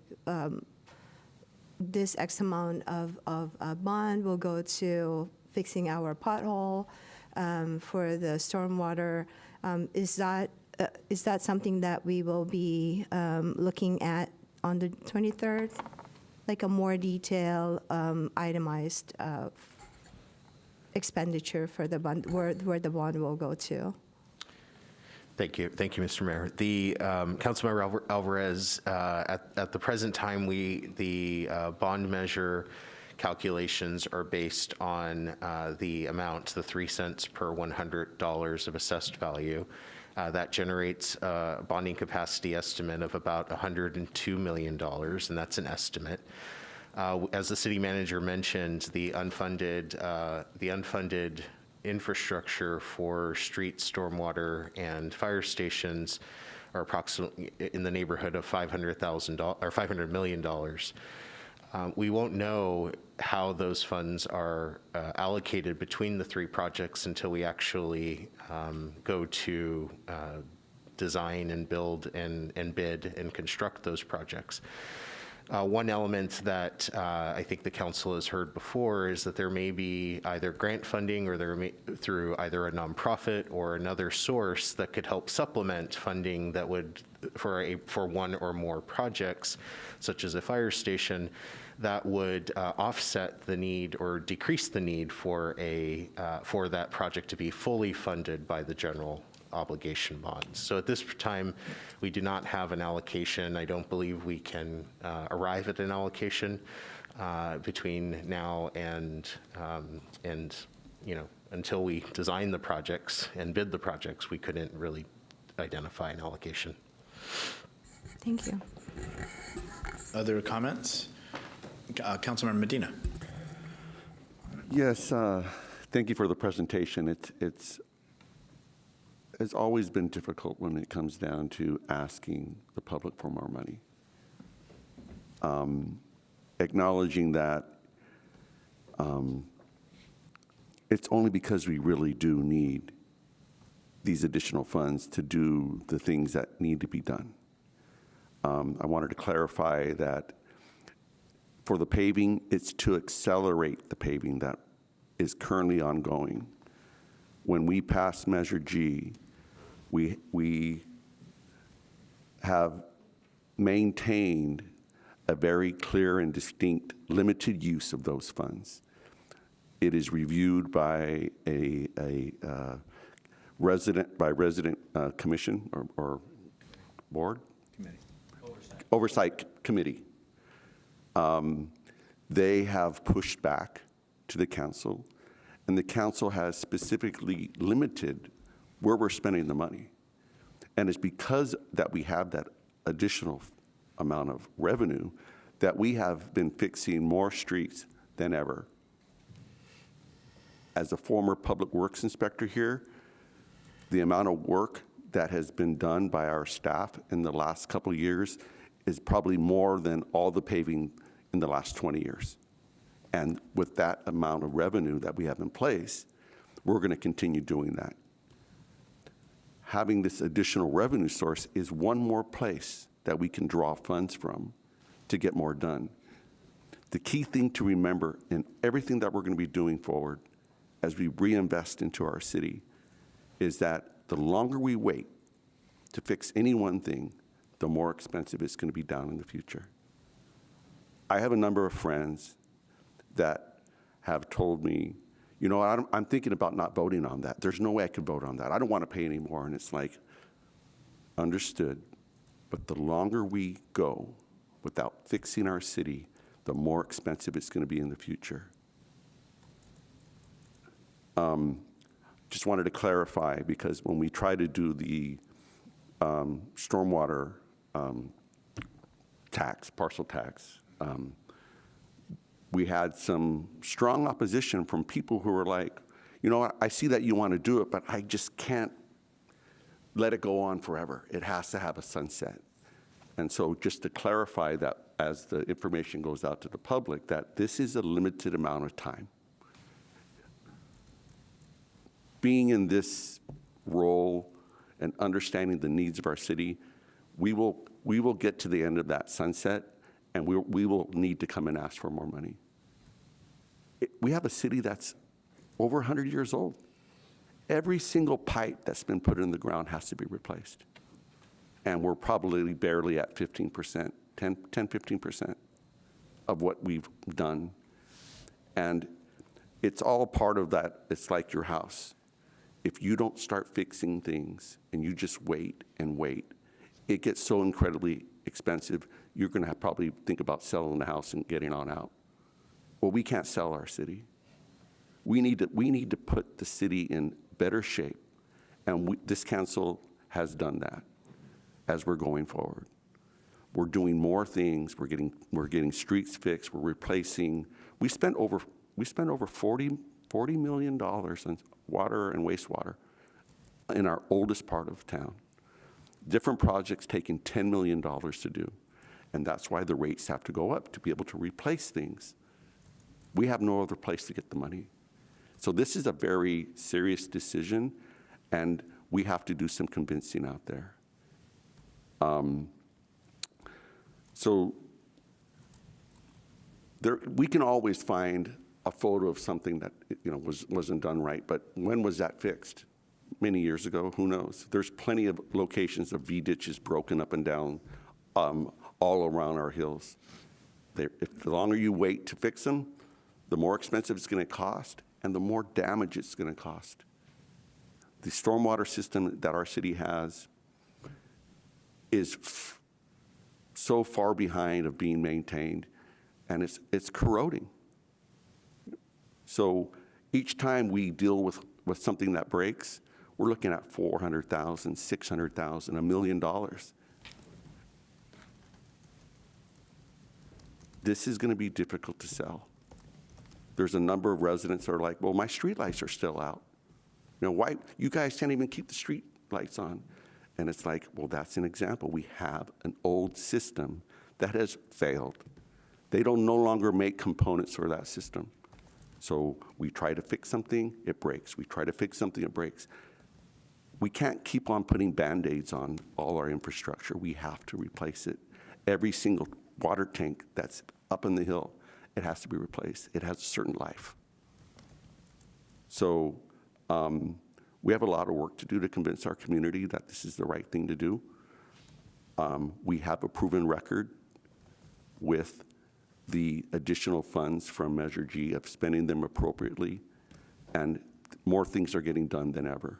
this X amount of bond will go to fixing our pothole for the stormwater. Is that something that we will be looking at on the 23rd? Like a more detailed, itemized expenditure for the bond, where the bond will go to? Thank you, Mr. Mayor. The Councilmember Alvarez, at the present time, the bond measure calculations are based on the amount, the 3 cents per $100 of assessed value. That generates a bonding capacity estimate of about $102 million, and that's an estimate. As the city manager mentioned, the unfunded infrastructure for street, stormwater, and fire stations are approximately in the neighborhood of $500 million. We won't know how those funds are allocated between the 3 projects until we actually go to design and build and bid and construct those projects. One element that I think the council has heard before is that there may be either grant funding or through either a nonprofit or another source that could help supplement funding that would, for one or more projects, such as a fire station, that would offset the need or decrease the need for that project to be fully funded by the general obligation bonds. So at this time, we do not have an allocation. I don't believe we can arrive at an allocation between now and until we design the projects and bid the projects, we couldn't really identify an allocation. Thank you. Other comments? Councilmember Medina. Yes, thank you for the presentation. It's always been difficult when it comes down to asking the public for more money. Acknowledging that it's only because we really do need these additional funds to do the things that need to be done. I wanted to clarify that for the paving, it's to accelerate the paving that is currently ongoing. When we pass Measure G, we have maintained a very clear and distinct limited use of those funds. It is reviewed by a resident commission or board? Committee. Oversight committee. They have pushed back to the council, and the council has specifically limited where we're spending the money. And it's because that we have that additional amount of revenue that we have been fixing more streets than ever. As a former public works inspector here, the amount of work that has been done by our staff in the last couple of years is probably more than all the paving in the last 20 years. And with that amount of revenue that we have in place, we're going to continue doing that. Having this additional revenue source is one more place that we can draw funds from to get more done. The key thing to remember in everything that we're going to be doing forward as we reinvest into our city is that the longer we wait to fix any one thing, the more expensive it's going to be down in the future. I have a number of friends that have told me, you know, I'm thinking about not voting on that. There's no way I can vote on that. I don't want to pay anymore. And it's like, understood. But the longer we go without fixing our city, the more expensive it's going to be in the future. Just wanted to clarify, because when we try to do the stormwater tax, parcel tax, we had some strong opposition from people who were like, you know, I see that you want to do it, but I just can't let it go on forever. It has to have a sunset. And so just to clarify that as the information goes out to the public, that this is a limited amount of time. Being in this role and understanding the needs of our city, we will get to the end of that sunset, and we will need to come and ask for more money. We have a city that's over 100 years old. Every single pipe that's been put in the ground has to be replaced. And we're probably barely at 15%, 15% of what we've done. And it's all part of that. It's like your house. if you don't start fixing things and you just wait and wait, it gets so incredibly expensive, you're going to probably think about selling the house and getting on out. Well, we can't sell our city. We need to put the city in better shape, and this council has done that as we're going forward. We're doing more things. We're getting streets fixed. We're replacing. We spent over $40 million on water and wastewater in our oldest part of town. Different projects taking $10 million to do, and that's why the rates have to go up to be able to replace things. We have no other place to get the money. So this is a very serious decision, and we have to do some convincing out there. We can always find a photo of something that wasn't done right, but when was that fixed? Many years ago, who knows? There's plenty of locations of V-ditches broken up and down all around our hills. The longer you wait to fix them, the more expensive it's going to cost and the more damage it's going to cost. The stormwater system that our city has is so far behind of being maintained, and it's corroding. So each time we deal with something that breaks, we're looking at $400,000, $600,000, $1 million. This is going to be difficult to sell. There's a number of residents that are like, well, my street lights are still out. Why you guys can't even keep the street lights on? And it's like, well, that's an example. We have an old system that has failed. They no longer make components for that system. So we try to fix something, it breaks. We try to fix something, it breaks. We can't keep on putting Band-Aids on all our infrastructure. We have to replace it. Every single water tank that's up in the hill, it has to be replaced. It has a certain life. So we have a lot of work to do to convince our community that this is the right thing to do. We have a proven record with the additional funds from Measure G of spending them appropriately, and more things are getting done than ever.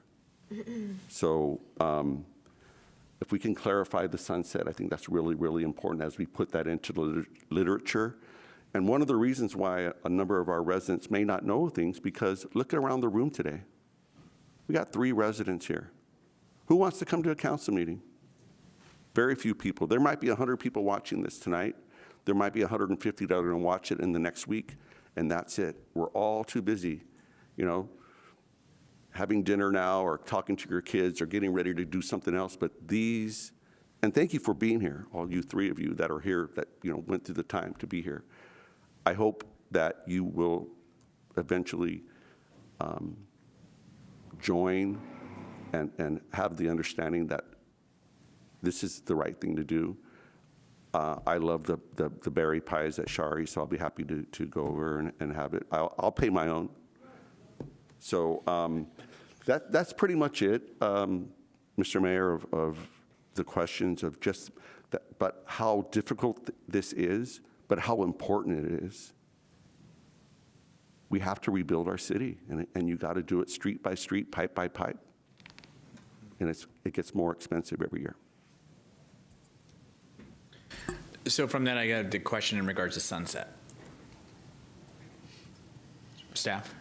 So if we can clarify the sunset, I think that's really, really important as we put that into the literature. And one of the reasons why a number of our residents may not know things, because look around the room today. We got 3 residents here. Who wants to come to a council meeting? Very few people. There might be 100 people watching this tonight. There might be 150 that are going to watch it in the next week, and that's it. We're all too busy, having dinner now or talking to your kids or getting ready to do something else. But and thank you for being here, all you 3 of you that are here that went through the time to be here. I hope that you will eventually join and have the understanding that this is the right thing to do. I love the berry pies at Shari, so I'll be happy to go over and have it. I'll pay my own. So that's pretty much it, Mr. Mayor, of the questions of just that, but how difficult this is, but how important it is. We have to rebuild our city, and you got to do it street by street, pipe by pipe. And it gets more expensive every year. So from that, I got the question in regards to sunset. Staff?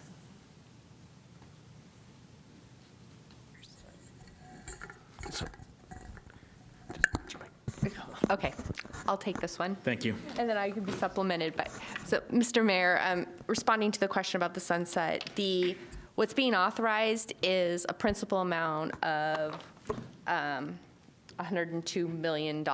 Okay, I'll take this one. Thank you. And then I can be supplemented by, so Mr. Mayor, responding to the question about the sunset, what's being authorized is a principal amount of $102 million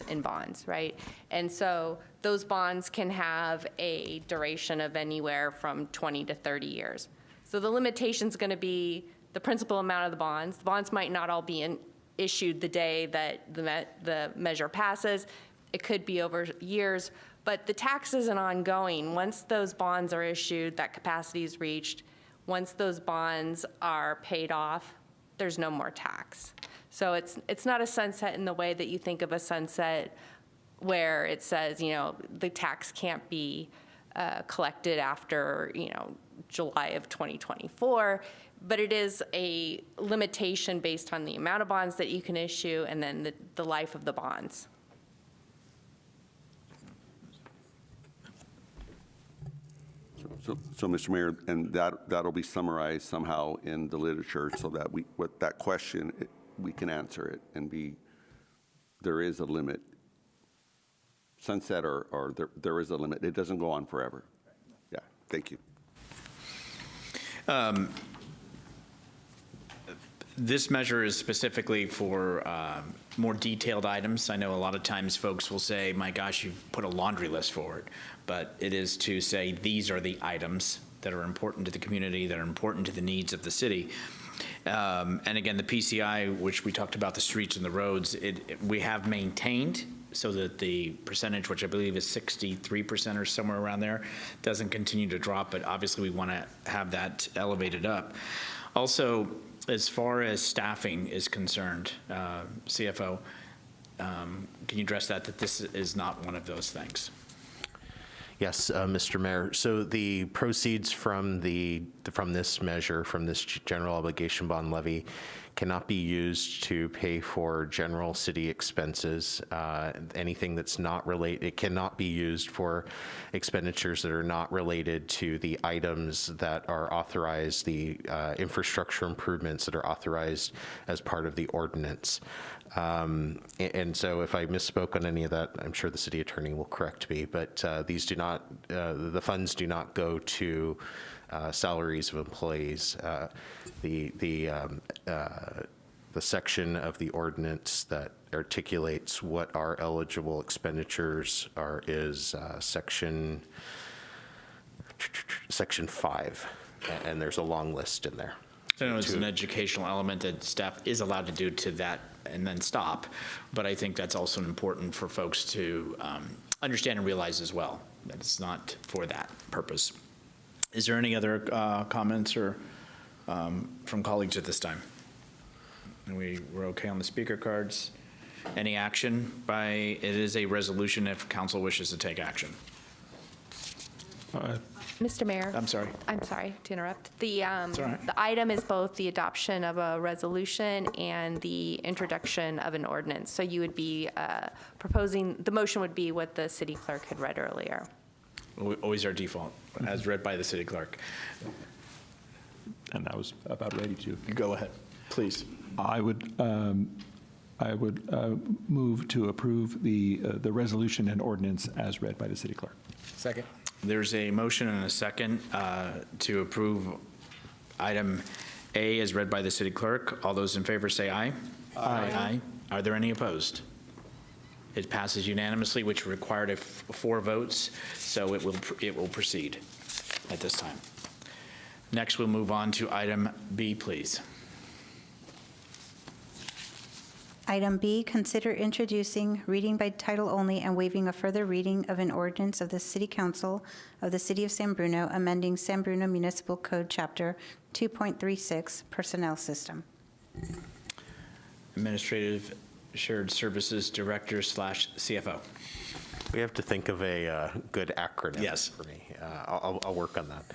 in bonds, right? And so those bonds can have a duration of anywhere from 20 to 30 years. So the limitation's going to be the principal amount of the bonds. The bonds might not all be issued the day that the measure passes. It could be over years, but the tax isn't ongoing. Once those bonds are issued, that capacity is reached. Once those bonds are paid off, there's no more tax. So it's not a sunset in the way that you think of a sunset where it says, the tax can't be collected after, July of 2024, but it is a limitation based on the amount of bonds that you can issue and then the life of the bonds. So, Mr. Mayor, and that'll be summarized somehow in the literature so that what that question, we can answer it and there is a limit. Sunset or there is a limit. It doesn't go on forever. Yeah, thank you. This measure is specifically for more detailed items. I know a lot of times folks will say, my gosh, you've put a laundry list forward. But it is to say these are the items that are important to the community, that are important to the needs of the city. And again, the PCI, which we talked about the streets and the roads, we have maintained so that the percentage, which I believe is 63% or somewhere around there, doesn't continue to drop, but obviously we want to have that elevated up. Also, as far as staffing is concerned, CFO, can you address that this is not one of those things? Yes, Mr. Mayor. So the proceeds from this measure, from this general obligation bond levy, cannot be used to pay for general city expenses. Anything that's not related, it cannot be used for expenditures that are not related to the items that are authorized, the infrastructure improvements that are authorized as part of the ordinance. And so if I misspoke on any of that, I'm sure the city attorney will correct me, but these do not, the funds do not go to salaries of employees. The section of the ordinance that articulates what our eligible expenditures are is section 5, and there's a long list in there. I know it's an educational element that staff is allowed to do to that and then stop, but I think that's also important for folks to understand and realize as well, that it's not for that purpose. Is there any other comments or from colleagues at this time? And we're okay on the speaker cards. Any action it is a resolution if council wishes to take action. Mr. Mayor? I'm sorry. I'm sorry to interrupt. The all right. the item is both the adoption of a resolution and the introduction of an ordinance. So you would be proposing, the motion would be what the city clerk had read earlier. Always our default, as read by the city clerk. And I was about ready to. Go ahead, please. I would move to approve the resolution and ordinance as read by the city clerk. Second. There's a motion and a second to approve item A as read by the city clerk. All those in favor say aye. Aye. Are there any opposed? It passes unanimously, which required 4 votes, so it will proceed at this time. Next, we'll move on to item B, please. Item B, consider introducing, reading by title only, and waiving a further reading of an ordinance of the City Council of the City of San Bruno, amending San Bruno Municipal Code Chapter 2.36, Personnel System. Administrative Shared Services Director / CFO. We have to think of a good acronym for me. I'll work on that.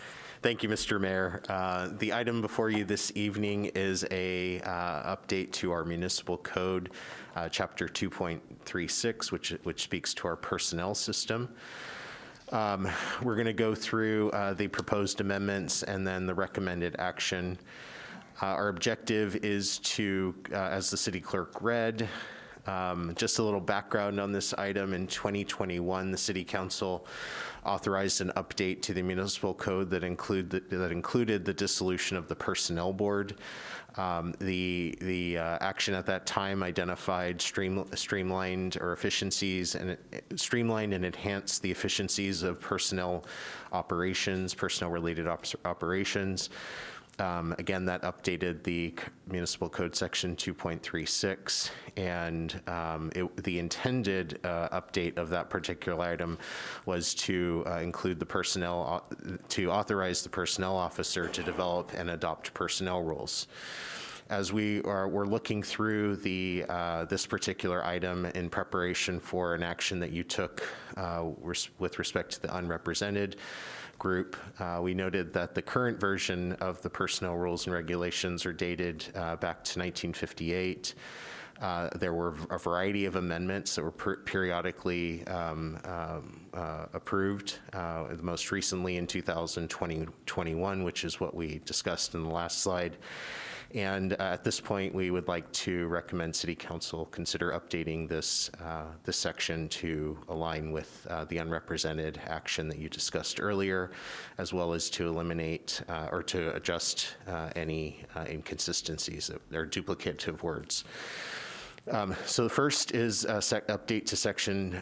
Thank you, Mr. Mayor. The item before you this evening is a update to our municipal code, Chapter 2.36, which speaks to our personnel system. We're going to go through the proposed amendments and then the recommended action. Our objective is to, as the city clerk read, just a little background on this item. In 2021, the City Council authorized an update to the municipal code that included the dissolution of the Personnel Board. The action at that time identified streamlined and enhanced the efficiencies of personnel related operations. Again, that updated the municipal code section 2.36, and the intended update of that particular item was to include the to authorize the personnel officer to develop and adopt personnel rules. As we're looking through this particular item in preparation for an action that you took with respect to the unrepresented, group. We noted that the current version of the personnel rules and regulations are dated back to 1958. There were a variety of amendments that were periodically approved, most recently in 2021, which is what we discussed in the last slide. And at this point, we would like to recommend City Council consider updating this section to align with the unrepresented action that you discussed earlier, as well as to eliminate or to adjust any inconsistencies or duplicative words. So the first is update to section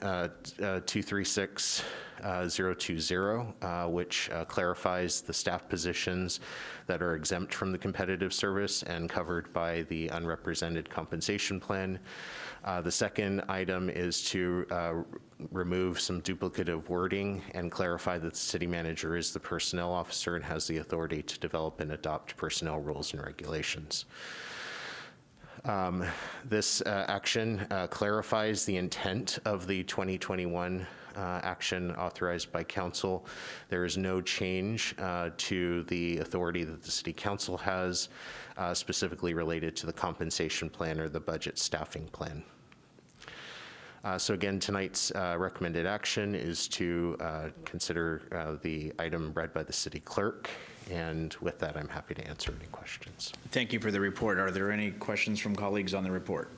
236020, which clarifies the staff positions that are exempt from the competitive service and covered by the unrepresented compensation plan. The second item is to remove some duplicative wording and clarify that the city manager is the personnel officer and has the authority to develop and adopt personnel rules and regulations. This action clarifies the intent of the 2021 action authorized by council. There is no change to the authority that the city council has, specifically related to the compensation plan or the budget staffing plan. So again, tonight's recommended action is to consider the item read by the city clerk. And with that, I'm happy to answer any questions. Thank you for the report. Are there any questions from colleagues on the report?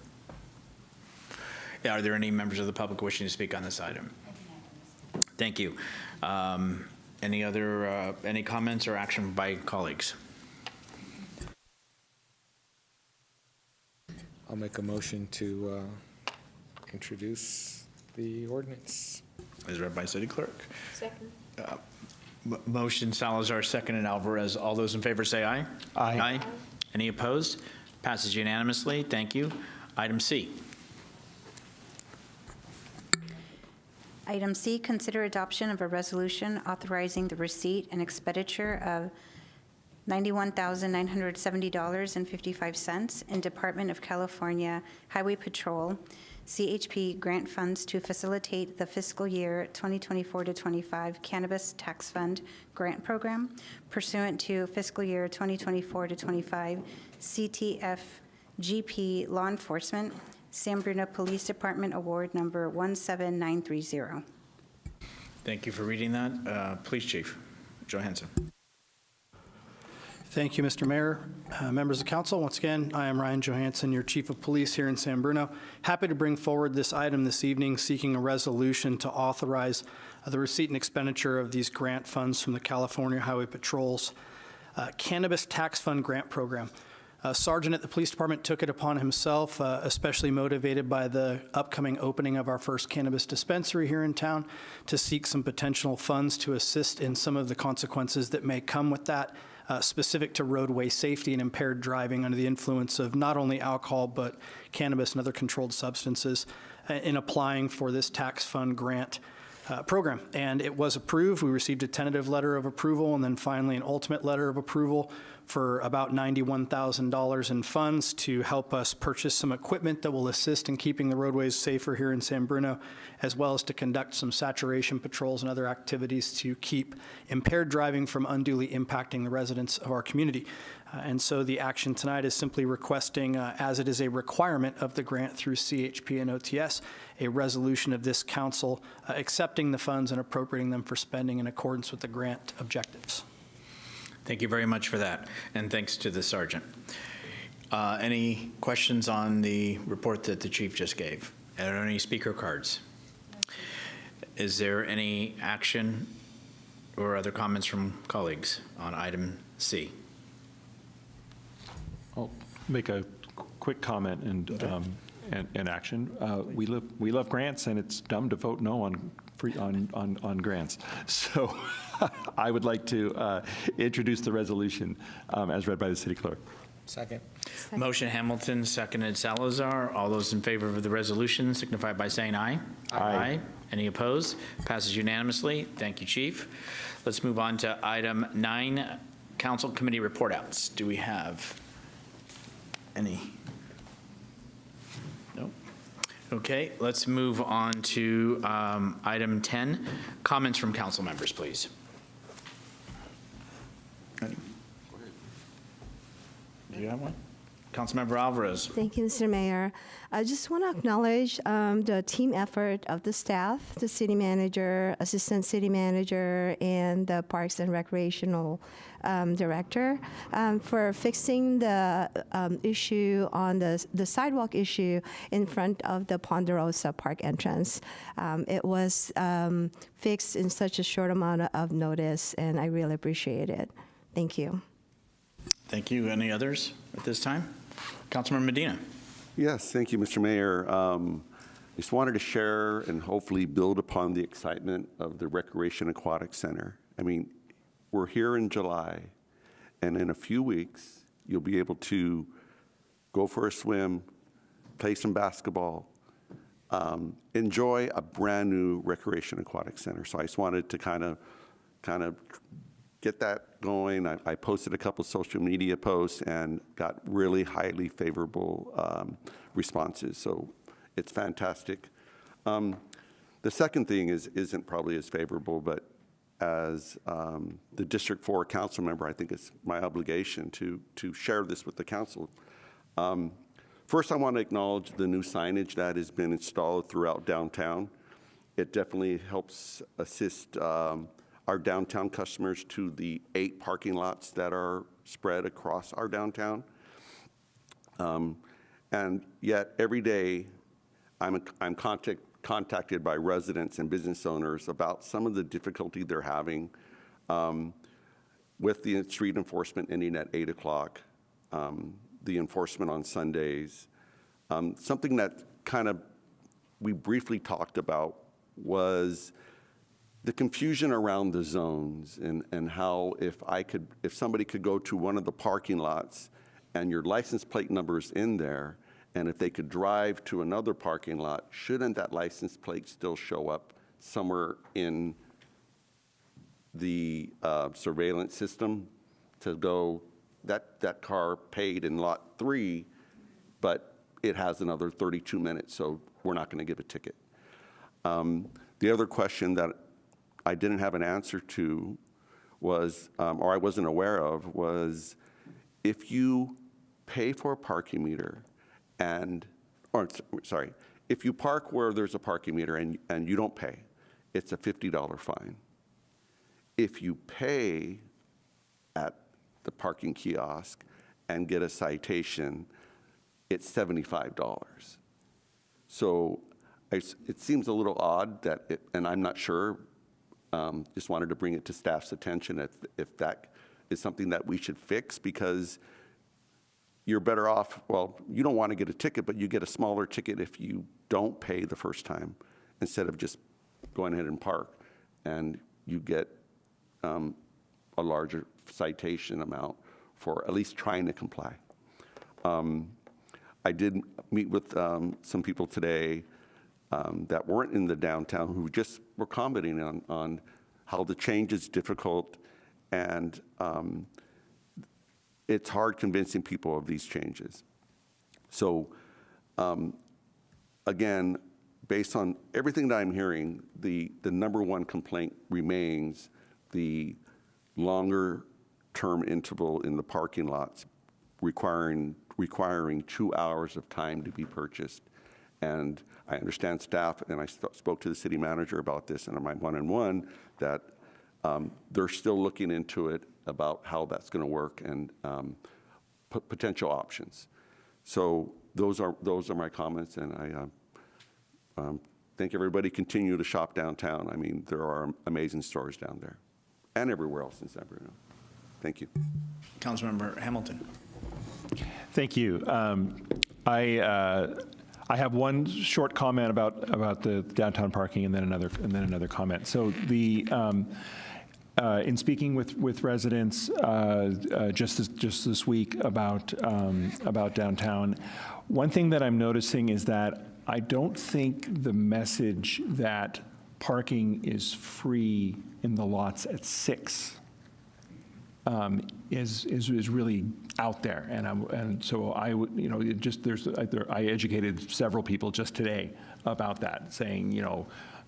Are there any members of the public wishing to speak on this item? Thank you. Any comments or action by colleagues? I'll make a motion to introduce the ordinance. As read by city clerk. Second. Motion Salazar, second, and Alvarez. All those in favor say aye. Aye. Any opposed? Passes unanimously. Thank you. Item C. Item C, consider adoption of a resolution authorizing the receipt and expenditure of $91,970.55 in Department of California Highway Patrol CHP grant funds to facilitate the fiscal year 2024 to 25 Cannabis Tax Fund Grant Program pursuant to fiscal year 2024 to 25 CTF-GP Law Enforcement San Bruno Police Department Award Number 17930. Thank you for reading that. Police Chief Johansson. Thank you, Mr. Mayor. Members of council, once again, I am Ryan Johansson, your Chief of Police here in San Bruno. Happy to bring forward this item this evening, seeking a resolution to authorize the receipt and expenditure of these grant funds from the California Highway Patrol's Cannabis Tax Fund Grant Program. Sergeant at the police department took it upon himself, especially motivated by the upcoming opening of our first cannabis dispensary here in town, to seek some potential funds to assist in some of the consequences that may come with that. Specific to roadway safety and impaired driving under the influence of not only alcohol, but cannabis and other controlled substances in applying for this tax fund grant program. And it was approved. We received a tentative letter of approval and then finally an ultimate letter of approval for about $91,000 in funds to help us purchase some equipment that will assist in keeping the roadways safer here in San Bruno, as well as to conduct some saturation patrols and other activities to keep impaired driving from unduly impacting the residents of our community. And so the action tonight is simply requesting, as it is a requirement of the grant through CHP and OTS, a resolution of this council accepting the funds and appropriating them for spending in accordance with the grant objectives. Thank you very much for that, and thanks to the sergeant. Any questions on the report that the chief just gave? Are there any speaker cards? Is there any action or other comments from colleagues on item C? I'll make a quick comment and action. We love grants, and it's dumb to vote no on grants. So I would like to introduce the resolution as read by the city clerk. Second. Motion Hamilton, seconded Salazar. All those in favor of the resolution signify by saying aye. Aye. Any opposed? Passes unanimously. Thank you, Chief. Let's move on to item 9, council committee report outs. Do we have any? No. Okay, let's move on to item 10, comments from council members, please. You have one? Councilmember Alvarez. Thank you, Mr. Mayor. I just want to acknowledge the team effort of the staff, the city manager, assistant city manager, and the Parks and Recreational director for fixing the issue on the sidewalk issue in front of the Ponderosa Park entrance. It was fixed in such a short amount of notice, and I really appreciate it. Thank you. Thank you. Any others at this time? Councilmember Medina. Yes, thank you, Mr. Mayor. Just wanted to share and hopefully build upon the excitement of the Recreation Aquatic Center. I mean, we're here in July, and in a few weeks, you'll be able to go for a swim, play some basketball, enjoy a brand new Recreation Aquatic Center. So I just wanted to kind of get that going. I posted a couple social media posts and got really highly favorable responses. So it's fantastic. The second thing isn't probably as favorable, but as the District 4 council member, I think it's my obligation to share this with the council. First, I want to acknowledge the new signage that has been installed throughout downtown. It definitely helps assist our downtown customers to the 8 parking lots that are spread across our downtown. And yet every day I'm contacted by residents and business owners about some of the difficulty they're having with the street enforcement ending at 8 o'clock, the enforcement on Sundays. Something that kind of we briefly talked about was the confusion around the zones and how if somebody could go to one of the parking lots and your license plate number's in there, and if they could drive to another parking lot, shouldn't that license plate still show up somewhere in the surveillance system to go, that car paid in lot 3, but it has another 32 minutes, so we're not going to give a ticket. The other question that I didn't have an answer to was, or I wasn't aware of, was if you pay for a parking meter if you park where there's a parking meter and you don't pay, it's a $50 fine. If you pay at the parking kiosk and get a citation, it's $75. So it seems a little odd and I'm not sure, just wanted to bring it to staff's attention if that is something that we should fix, because you're better off, well, you don't want to get a ticket, but you get a smaller ticket if you don't pay the first time instead of just going ahead and park, and you get a larger citation amount for at least trying to comply. I did meet with some people today that weren't in the downtown who just were commenting on how the change is difficult, and it's hard convincing people of these changes. So again, based on everything that I'm hearing, the number one complaint remains the longer term interval in the parking lots, requiring 2 hours of time to be purchased. And I understand staff, and I spoke to the city manager about this in my one-on-one, that they're still looking into it about how that's going to work and potential options. So those are my comments, and I think everybody continue to shop downtown. I mean, there are amazing stores down there and everywhere else in San Bruno. Thank you. Councilmember Hamilton. Thank you. I have one short comment about the downtown parking, and then another comment. So in speaking with residents just this week about downtown, one thing that I'm noticing is that I don't think the message that parking is free in the lots at 6 is really out there, and so I would, I educated several people just today about that, saying,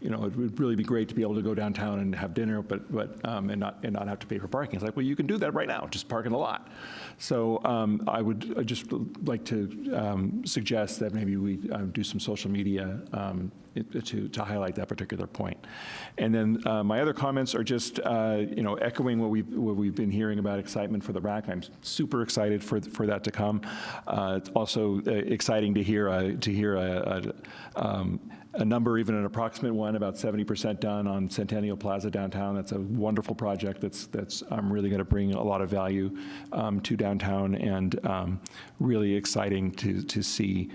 it would really be great to be able to go downtown and have dinner, and not have to pay for parking. It's like, well, you can do that right now. Just park in the lot. So I'd just like to suggest that maybe we do some social media to highlight that particular point. And then my other comments are just echoing what we've been hearing about excitement for the RAC. I'm super excited for that to come. It's also exciting to hear a number, even an approximate one, about 70% done on Centennial Plaza downtown. That's a wonderful project that's really going to bring a lot of value to downtown, and really exciting to see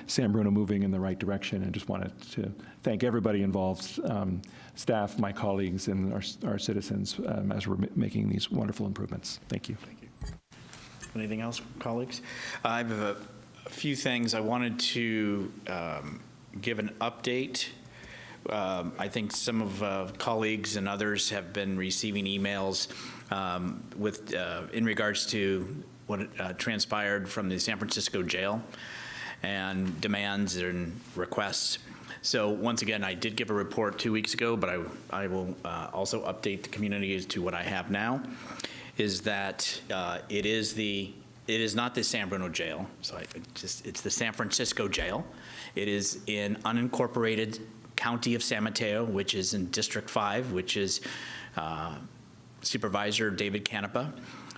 San Bruno moving in the right direction. And just wanted to thank everybody involved, staff, my colleagues, and our citizens as we're making these wonderful improvements. Thank you. Thank you. Anything else, colleagues? I have a few things. I wanted to give an update. I think some of colleagues and others have been receiving emails in regards to what transpired from the San Francisco jail and demands and requests. So once again, I did give a report 2 weeks ago, but I will also update the community as to what I have now, is that it is not the San Bruno jail, so it's the San Francisco jail. It is in unincorporated County of San Mateo, which is in District 5, which is Supervisor David Canepa,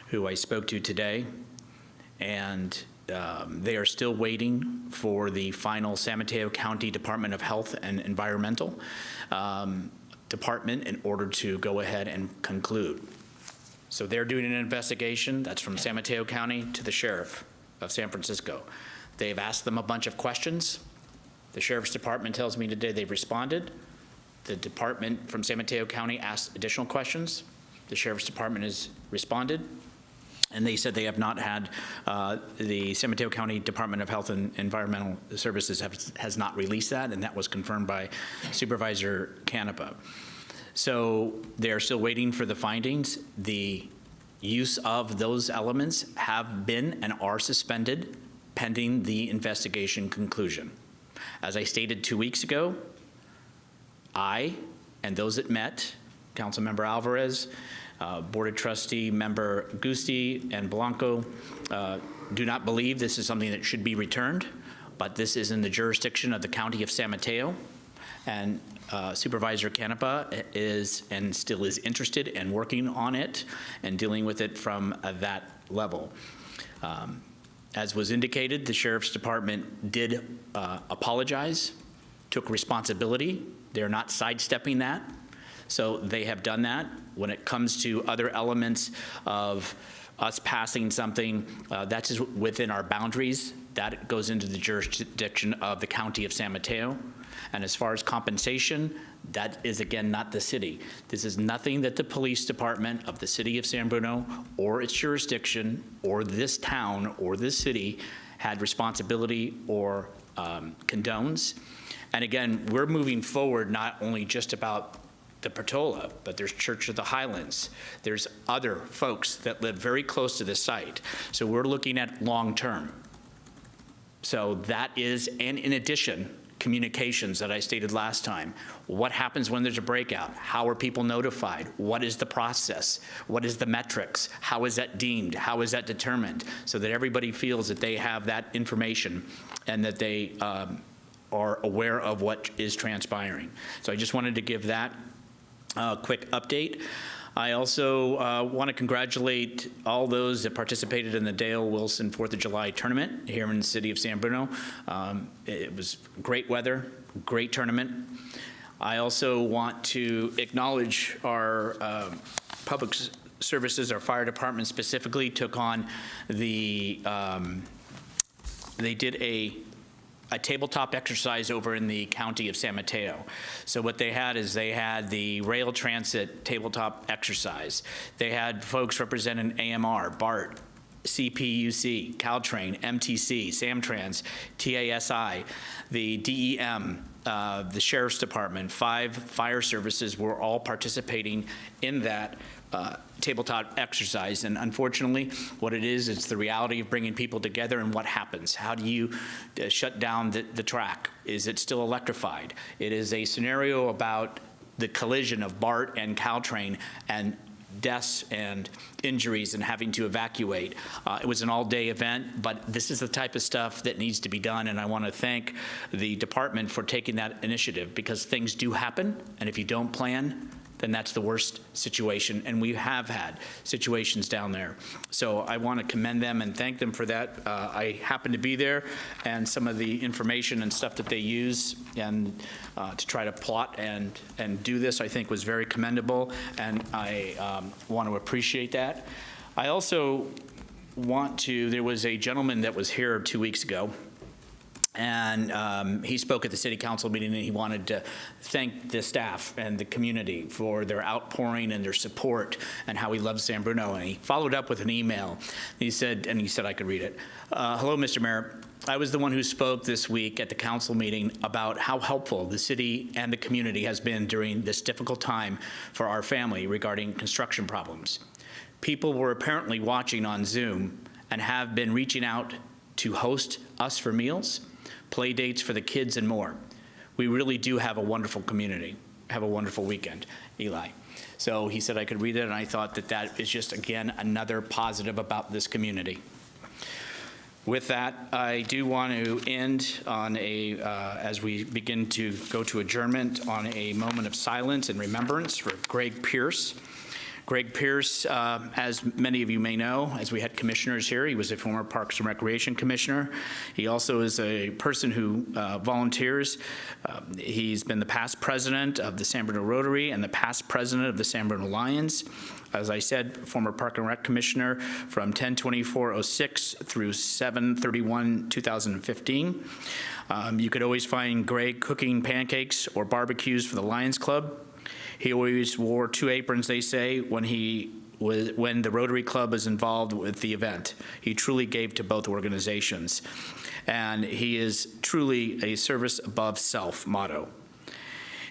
who I spoke to today, and they are still waiting for the final San Mateo County Department of Health and Environmental department in order to go ahead and conclude. So they're doing an investigation. That's from San Mateo County to the Sheriff of San Francisco. They've asked them a bunch of questions. The Sheriff's Department tells me today they've responded. The department from San Mateo County asked additional questions. The Sheriff's Department has responded. And they said they have not had, the San Mateo County Department of Health and Environmental Services has not released that, and that was confirmed by Supervisor Canepa. So they're still waiting for the findings. The use of those elements have been and are suspended pending the investigation conclusion. As I stated 2 weeks ago, I and those that met, Councilmember Alvarez, Board of Trustee Member Gusti and Blanco, do not believe this is something that should be returned, but this is in the jurisdiction of the County of San Mateo, and Supervisor Canepa is and still is interested and working on it and dealing with it from that level. As was indicated, the Sheriff's Department did apologize, took responsibility. They're not sidestepping that. So they have done that. When it comes to other elements of us passing something, that's just within our boundaries. That goes into the jurisdiction of the County of San Mateo. And as far as compensation, that is, again, not the city. This is nothing that the police department of the City of San Bruno or its jurisdiction or this town or this city had responsibility or condones. And again, we're moving forward not only just about the Portola, but there's Church of the Highlands. There's other folks that live very close to this site. So we're looking at long-term. So that is, and in addition, communications that I stated last time. What happens when there's a breakout? How are people notified? What is the process? What is the metrics? How is that deemed? How is that determined? So that everybody feels that they have that information and that they are aware of what is transpiring. So I just wanted to give that quick update. I also want to congratulate all those that participated in the Dale Wilson 4th of July tournament here in the City of San Bruno. It was great weather, great tournament. I also want to acknowledge our public services, our fire department specifically took on the, they did a tabletop exercise over in the County of San Mateo. So what they had is they had the rail transit tabletop exercise. They had folks representing AMR, BART, CPUC, Caltrain, MTC, Samtrans, TASI, the DEM, the Sheriff's Department, 5 fire services were all participating in that tabletop exercise. And unfortunately, what it is, it's the reality of bringing people together and what happens. How do you shut down the track? Is it still electrified? It is a scenario about the collision of BART and Caltrain and deaths and injuries and having to evacuate. It was an all-day event, but this is the type of stuff that needs to be done, and I want to thank the department for taking that initiative, because things do happen, and if you don't plan, then that's the worst situation, and we have had situations down there. So I want to commend them and thank them for that. I happened to be there, and some of the information and stuff that they use and to try to plot and do this, I think, was very commendable, and I want to appreciate that. I also there was a gentleman that was here 2 weeks ago, and he spoke at the city council meeting, and he wanted to thank the staff and the community for their outpouring and their support and how he loves San Bruno. And he followed up with an email. He said I could read it. Hello, Mr. Mayor. I was the one who spoke this week at the council meeting about how helpful the city and the community has been during this difficult time for our family regarding construction problems. People were apparently watching on Zoom and have been reaching out to host us for meals, play dates for the kids, and more. We really do have a wonderful community, have a wonderful weekend, Eli. So he said I could read it, and I thought that is just, again, another positive about this community. With that, I do want to end on as we begin to go to adjournment, on a moment of silence and remembrance for Greg Pierce. Greg Pierce, as many of you may know, as we had commissioners here, he was a former Parks and Recreation Commissioner. He also is a person who volunteers. He's been the past president of the San Bruno Rotary and the past president of the San Bruno Lions. As I said, former Park and Rec Commissioner from 10/24/06 through 7/31/2015. You could always find Greg cooking pancakes or barbecues for the Lions Club. He always wore 2 aprons, they say, when the Rotary Club was involved with the event. He truly gave to both organizations. And he is truly a service above self motto.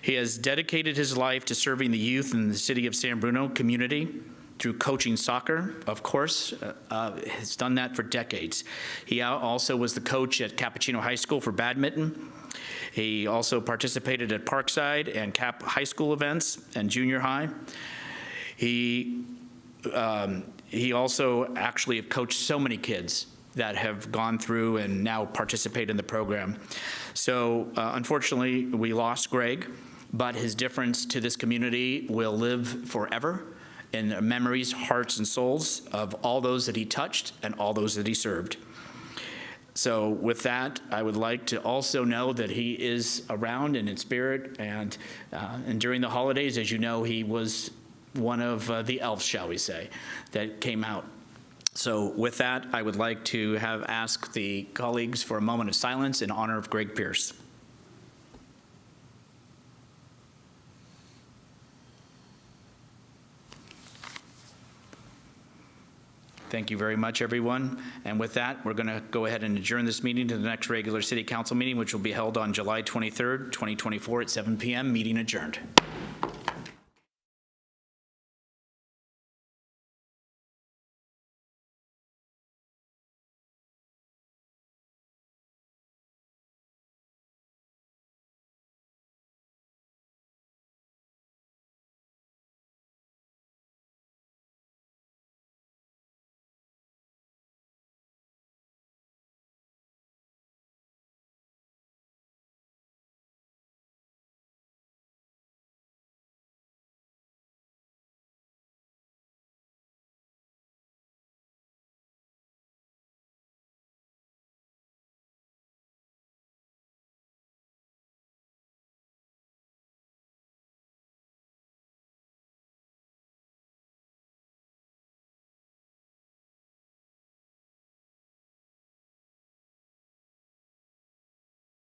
He has dedicated his life to serving the youth in the City of San Bruno community through coaching soccer, of course, has done that for decades. He also was the coach at Cappuccino High School for badminton. He also participated at Parkside and Cap High School events and junior high. He also actually have coached so many kids that have gone through and now participate in the program. So unfortunately, we lost Greg, but his difference to this community will live forever in the memories, hearts, and souls of all those that he touched and all those that he served. So with that, I would like to also know that he is around and in spirit, and during the holidays, as you know, he was one of the elves, shall we say, that came out. So with that, I would like to ask the colleagues for a moment of silence in honor of Greg Pierce. Thank you very much, everyone. And with that, we're going to go ahead and adjourn this meeting to the next regular City Council meeting, which will be held on July 23rd, 2024 at 7 p.m. Meeting adjourned.